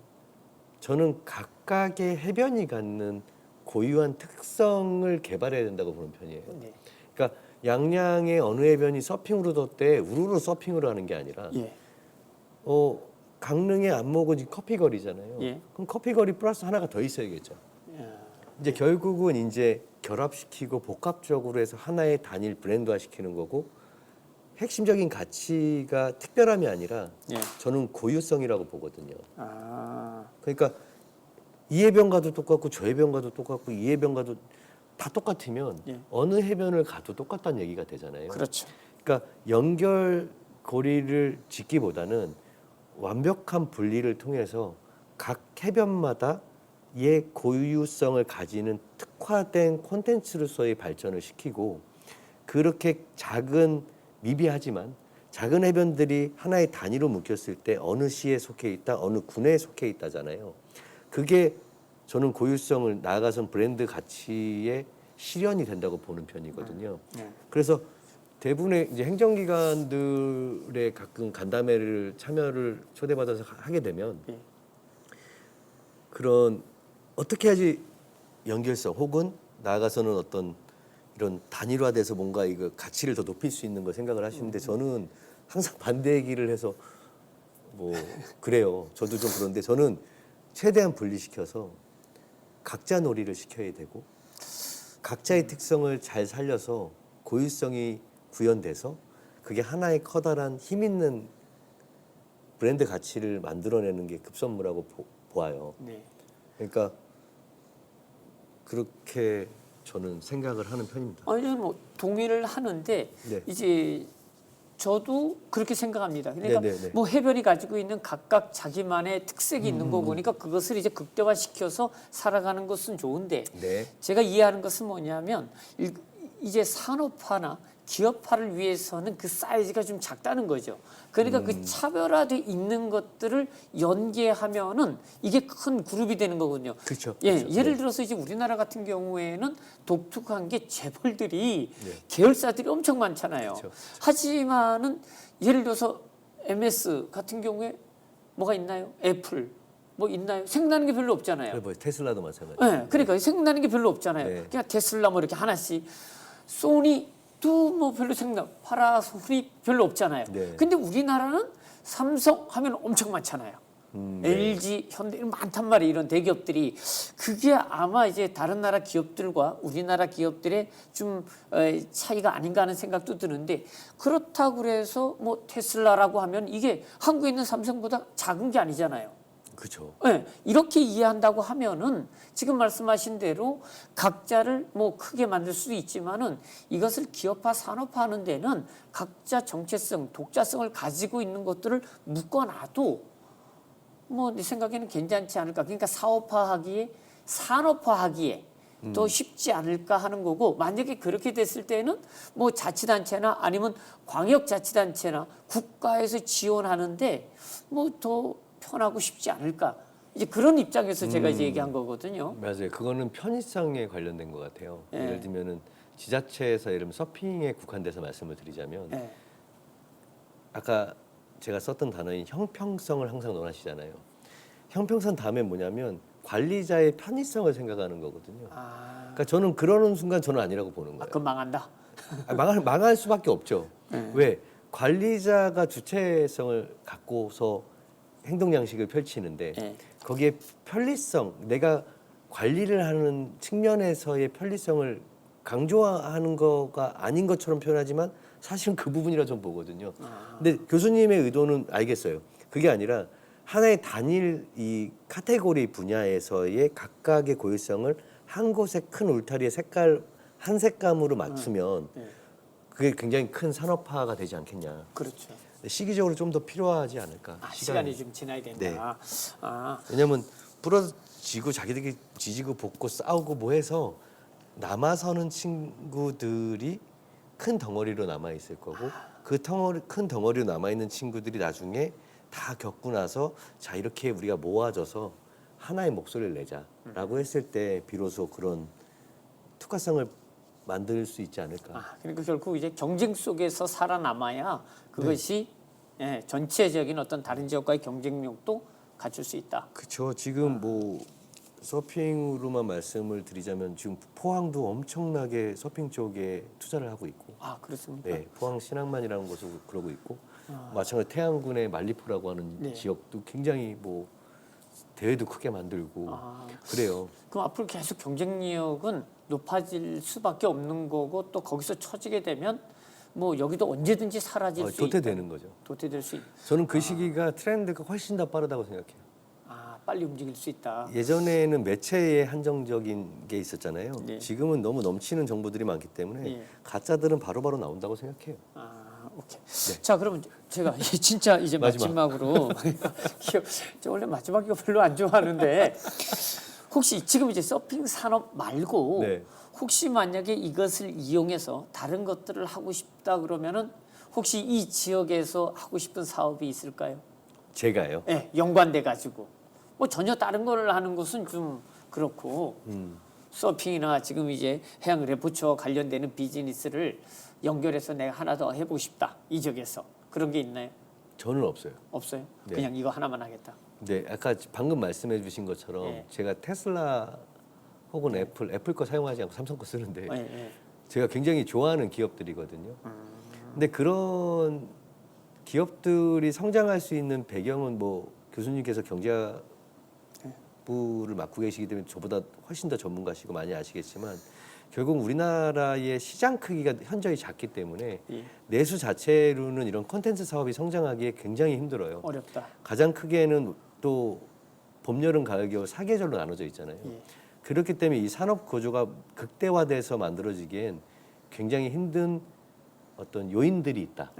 저는 각각의 해변이 갖는 고유한 특성을 개발해야 된다고 보는 편이에요. 네. 그러니까 양양의 어느 해변이 서핑으로 떴대 우르르 서핑으로 하는 게 아니라 예. 강릉의 안목은 지금 커피거리잖아요. 예. 그럼 커피거리 플러스 하나가 더 있어야겠죠. 이제 결국은 이제 결합시키고 복합적으로 해서 하나의 단일 브랜드화 시키는 거고 핵심적인 가치가 특별함이 아니라 예. 저는 고유성이라고 보거든요. 아, 그러니까 이 해변가도 똑같고 저 해변가도 똑같고 이 해변가도 다 똑같으면 예. 어느 해변을 가도 똑같다는 얘기가 되잖아요. 그렇죠. 그러니까 연결고리를 짓기보다는 완벽한 분리를 통해서 각 해변마다 의 고유성을 가지는 특화된 콘텐츠로서의 발전을 시키고 그렇게 작은 미비하지만 작은 해변들이 하나의 단위로 묶였을 때 어느 시에 속해 있다, 어느 군에 속해 있다잖아요. 그게 저는 고유성을 나아가선 브랜드 가치의 실현이 된다고 보는 편이거든요. 그래서 대부분의 이제 행정기관들의 가끔 간담회를 참여를 초대받아서 하게 되면 예. 그런 어떻게 해야지 연결성 혹은 나아가서는 어떤 이런 단일화돼서 뭔가 이거 가치를 더 높일 수 있는 걸 생각을 하시는데 저는 항상 반대 얘기를 해서 뭐 그래요. 저도 좀 그런데 저는 최대한 분리시켜서 각자 놀이를 시켜야 되고 각자의 특성을 잘 살려서 고유성이 구현돼서 그게 하나의 커다란 힘 있는 브랜드 가치를 만들어내는 게 급선무라고 보아요. 네. 그러니까 그렇게 저는 생각을 하는 편입니다. 아니 저는 뭐 동의를 하는데 네. 이제 저도 그렇게 생각합니다. 그러니까 네네네. 뭐 해변이 가지고 있는 각각 자기만의 특색이 있는 거 보니까 그것을 이제 극대화시켜서 살아가는 것은 좋은데 네. 제가 이해하는 것은 뭐냐면 이제 산업화나 기업화를 위해서는 그 사이즈가 좀 작다는 거죠. 그러니까 그 차별화돼 있는 것들을 연계하면은 이게 큰 그룹이 되는 거거든요. 그렇죠. 예, 그렇죠. 예를 네. 들어서 이제 우리나라 같은 경우에는 독특한 게 재벌들이 네. 계열사들이 엄청 많잖아요. 그렇죠. 하지만은 예를 들어서 MS 같은 경우에 뭐가 있나요? 애플 뭐 있나요? 생각나는 게 별로 없잖아요. 그래 뭐 테슬라도 마찬가지. 네, 그러니까 생각나는 게 별로 없잖아요. 네. 그냥 테슬라 뭐 이렇게 하나씩, 소니도 뭐 별로 파라솔이 별로 없잖아요. 네. 근데 우리나라는 삼성 하면 엄청 많잖아요. 네. LG, 현대 많단 말이에요. 이런 대기업들이. 그게 아마 이제 다른 나라 기업들과 우리나라 기업들의 좀 차이가 아닌가 하는 생각도 드는데 그렇다고 그래서 뭐 테슬라라고 하면 이게 한국에 있는 삼성보다 작은 게 아니잖아요. 그렇죠. 네, 이렇게 이해한다고 하면은 지금 말씀하신 대로 각자를 뭐 크게 만들 수도 있지만은 이것을 기업화 산업화하는 데는 각자 정체성, 독자성을 가지고 있는 것들을 묶어놔도 뭐 내 생각에는 괜찮지 않을까. 그러니까 사업화하기에 산업화하기에 더 쉽지 않을까 하는 거고 만약에 그렇게 됐을 때는 뭐 자치단체나 아니면 광역자치단체나 국가에서 지원하는데 뭐 더 편하고 쉽지 않을까. 이제 그런 입장에서 제가 이제 얘기한 거거든요. 맞아요. 그거는 편의성에 관련된 것 같아요. 예. 예를 들면은 지자체에서 예를 들면 서핑에 국한돼서 말씀을 드리자면 예. 아까 제가 썼던 단어인 형평성을 항상 논하시잖아요. 형평성 다음에 뭐냐면 관리자의 편의성을 생각하는 거거든요. 아, 그러니까 저는 그러는 순간 저는 아니라고 보는 거예요. 그럼 망한다. 망할 수밖에 없죠. 네. 왜? 관리자가 주체성을 갖고서 행동 양식을 펼치는데 네. 거기에 편리성, 내가 관리를 하는 측면에서의 편리성을 강조하는 거가 아닌 것처럼 표현하지만 사실은 그 부분이라 좀 보거든요. 근데 교수님의 의도는 알겠어요. 그게 아니라 하나의 단일 이 카테고리 분야에서의 각각의 고유성을 한 곳에 큰 울타리의 색깔 한 색감으로 맞추면 네. 그게 굉장히 큰 산업화가 되지 않겠냐. 그렇죠. 시기적으로 좀 더 필요하지 않을까. 시간이 좀 지나야 된다. 네. 아, 왜냐면 부러지고 자기들이 지지고 볶고 싸우고 뭐 해서 남아서는 친구들이 큰 덩어리로 남아 있을 거고 그 큰 덩어리로 남아 있는 친구들이 나중에 다 겪고 나서 자 이렇게 우리가 모아져서 하나의 목소리를 내자라고 했을 때 비로소 그런 특화성을 만들 수 있지 않을까. 그러니까 결국 이제 경쟁 속에서 살아남아야 그것이 예, 전체적인 어떤 다른 지역과의 경쟁력도 갖출 수 있다. 그렇죠. 지금 뭐 서핑으로만 말씀을 드리자면 지금 포항도 엄청나게 서핑 쪽에 투자를 하고 있고, 아, 그렇습니까? 네, 포항 신항만이라는 곳을 그러고 있고, 마찬가지로 태안군의 말리포라고 하는 네. 지역도 굉장히 뭐 대회도 크게 만들고 그래요. 그럼 앞으로 계속 경쟁력은 높아질 수밖에 없는 거고 또 거기서 처지게 되면 뭐 여기도 언제든지 사라질 수 있다. 도태되는 거죠. 도태될 수 있. 저는 그 시기가 트렌드가 훨씬 더 빠르다고 생각해요. 빨리 움직일 수 있다. 예전에는 매체에 한정적인 게 있었잖아요. 네. 지금은 너무 넘치는 정보들이 많기 때문에 네. 가짜들은 바로바로 나온다고 생각해요. 오케이. 네. 자, 그러면 제가 진짜 이제 마지막으로 저 원래 마지막 이거 별로 안 좋아하는데 혹시 지금 이제 서핑 산업 말고 네. 혹시 만약에 이것을 이용해서 다른 것들을 하고 싶다 그러면은 혹시 이 지역에서 하고 싶은 사업이 있을까요? 제가요. 네, 연관돼 가지고 뭐 전혀 다른 거를 하는 것은 좀 그렇고 서핑이나 지금 이제 해양 레포츠와 관련되는 비즈니스를 연결해서 내가 하나 더 해보고 싶다 이 지역에서 그런 게 있나요? 저는 없어요. 없어요? 네. 그냥 이거 하나만 하겠다. 네, 아까 방금 말씀해주신 것처럼 네. 제가 테슬라 혹은 애플 거 사용하지 않고 삼성 거 쓰는데 제가 굉장히 좋아하는 기업들이거든요. 근데 그런 기업들이 성장할 수 있는 배경은 뭐 교수님께서 경제부를 맡고 계시기 때문에 저보다 훨씬 더 전문가시고 많이 아시겠지만 결국 우리나라의 시장 크기가 현저히 작기 때문에 내수 자체로는 이런 콘텐츠 사업이 성장하기에 굉장히 힘들어요. 어렵다. 가장 크게는 또 봄, 여름, 가을, 겨울 4계절로 나눠져 있잖아요. 그렇기 때문에 이 산업 구조가 극대화돼서 만들어지기엔 굉장히 힘든 어떤 요인들이 있다.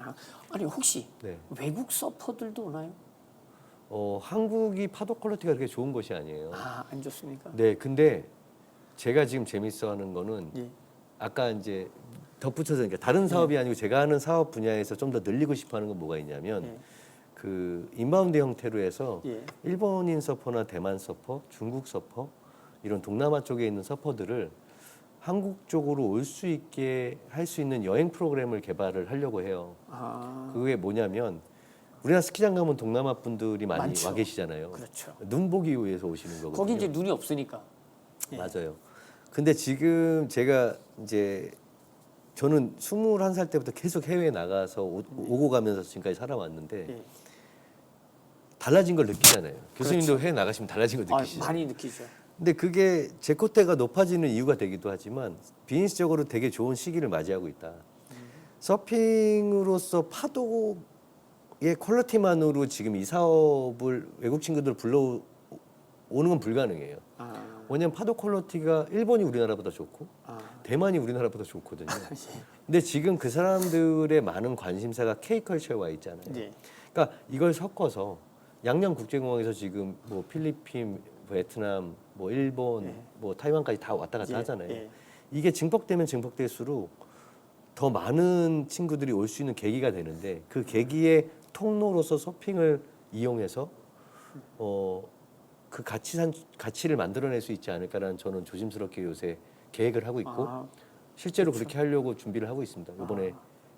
아니 혹시 네. 외국 서퍼들도 오나요? 한국이 파도 퀄리티가 그렇게 좋은 것이 아니에요. 안 좋습니까? 네, 근데 제가 지금 재밌어하는 거는 예. 아까 이제 덧붙여서 그러니까 다른 사업이 아니고 제가 하는 사업 분야에서 좀 더 늘리고 싶어하는 건 뭐가 있냐면 예. 그 인바운드 형태로 해서 예. 일본인 서퍼나 대만 서퍼, 중국 서퍼 이런 동남아 쪽에 있는 서퍼들을 한국 쪽으로 올 수 있게 할 수 있는 여행 프로그램을 개발을 하려고 해요. 그게 뭐냐면 우리나라 스키장 가면 동남아 분들이 많이 많죠. 와 계시잖아요. 그렇죠. 눈 보기 위해서 오시는 거거든요. 거기 이제 눈이 없으니까. 예. 맞아요. 근데 지금 제가 이제 저는 21살 때부터 계속 해외에 나가서 오고 가면서 지금까지 살아왔는데 예. 달라진 걸 느끼잖아요. 교수님도 그렇죠. 해외 나가시면 달라진 걸 느끼시죠. 많이 느끼죠. 근데 그게 제 콧대가 높아지는 이유가 되기도 하지만 비즈니스적으로 되게 좋은 시기를 맞이하고 있다. 서핑으로서 파도의 퀄리티만으로 지금 이 사업을 외국 친구들 불러오는 건 불가능해요. 왜냐면 파도 퀄리티가 일본이 우리나라보다 좋고 대만이 우리나라보다 좋거든요. 근데 지금 그 사람들의 많은 관심사가 K컬처에 와 있잖아요. 네. 그러니까 이걸 섞어서 양양국제공항에서 지금 뭐 필리핀, 베트남, 뭐 일본, 뭐 타이완까지 다 왔다 갔다 하잖아요. 이게 증폭되면 증폭될수록 더 많은 친구들이 올 수 있는 계기가 되는데 그 계기의 통로로서 서핑을 이용해서 그 가치를 만들어낼 수 있지 않을까라는 저는 조심스럽게 요새 계획을 하고 있고 실제로 그렇게 하려고 준비를 하고 있습니다. 이번에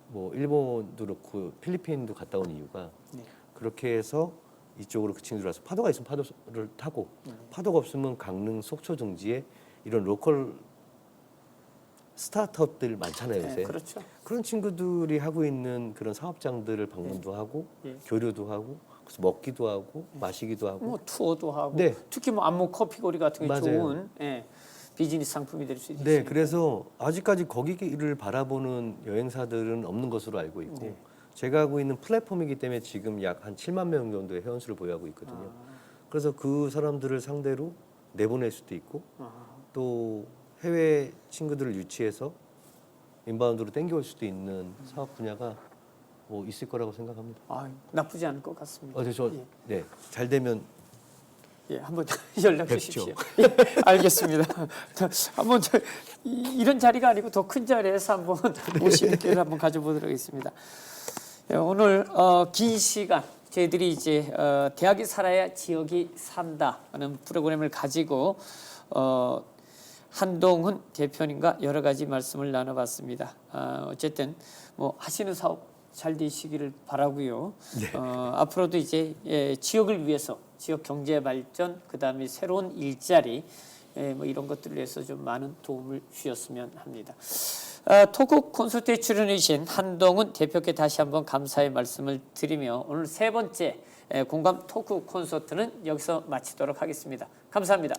뭐 일본도 그렇고 필리핀도 갔다 온 이유가 그렇게 해서 이쪽으로 그 친구들 와서 파도가 있으면 파도를 타고 파도가 없으면 강릉, 속초 등지에 이런 로컬 스타트업들 많잖아요 요새. 그렇죠. 그런 친구들이 하고 있는 그런 사업장들을 방문도 하고 교류도 하고 그래서 먹기도 하고 마시기도 하고 뭐 투어도 하고 네. 특히 뭐 안목 커피거리 같은 게 맞아요. 좋은 비즈니스 상품이 될 수 있으니까. 네, 그래서 아직까지 거기를 바라보는 여행사들은 없는 것으로 알고 있고 제가 하고 있는 플랫폼이기 때문에 지금 약 한 7만 명 정도의 회원수를 보유하고 있거든요. 그래서 그 사람들을 상대로 내보낼 수도 있고 또 해외 친구들을 유치해서 인바운드로 땡겨올 수도 있는 사업 분야가 뭐 있을 거라고 생각합니다. 나쁘지 않을 것 같습니다. 네, 잘 되면 한번 연락 뵙죠. 주십시오. 알겠습니다. 한번 이런 자리가 아니고 더 큰 자리에서 한번 오시는 기회를 한번 가져보도록 하겠습니다. 오늘 긴 시간 저희들이 이제 대학이 살아야 지역이 산다는 프로그램을 가지고 한동훈 대표님과 여러 가지 말씀을 나눠봤습니다. 어쨌든 뭐 하시는 사업 잘 되시기를 바라고요. 앞으로도 이제 지역을 위해서 지역 경제 발전, 그다음에 새로운 일자리 뭐 이런 것들을 위해서 좀 많은 도움을 주셨으면 합니다. 토크 콘서트에 출연해 주신 한동훈 대표께 다시 한번 감사의 말씀을 드리며 오늘 세 번째 공감 토크 콘서트는 여기서 마치도록 하겠습니다. 감사합니다.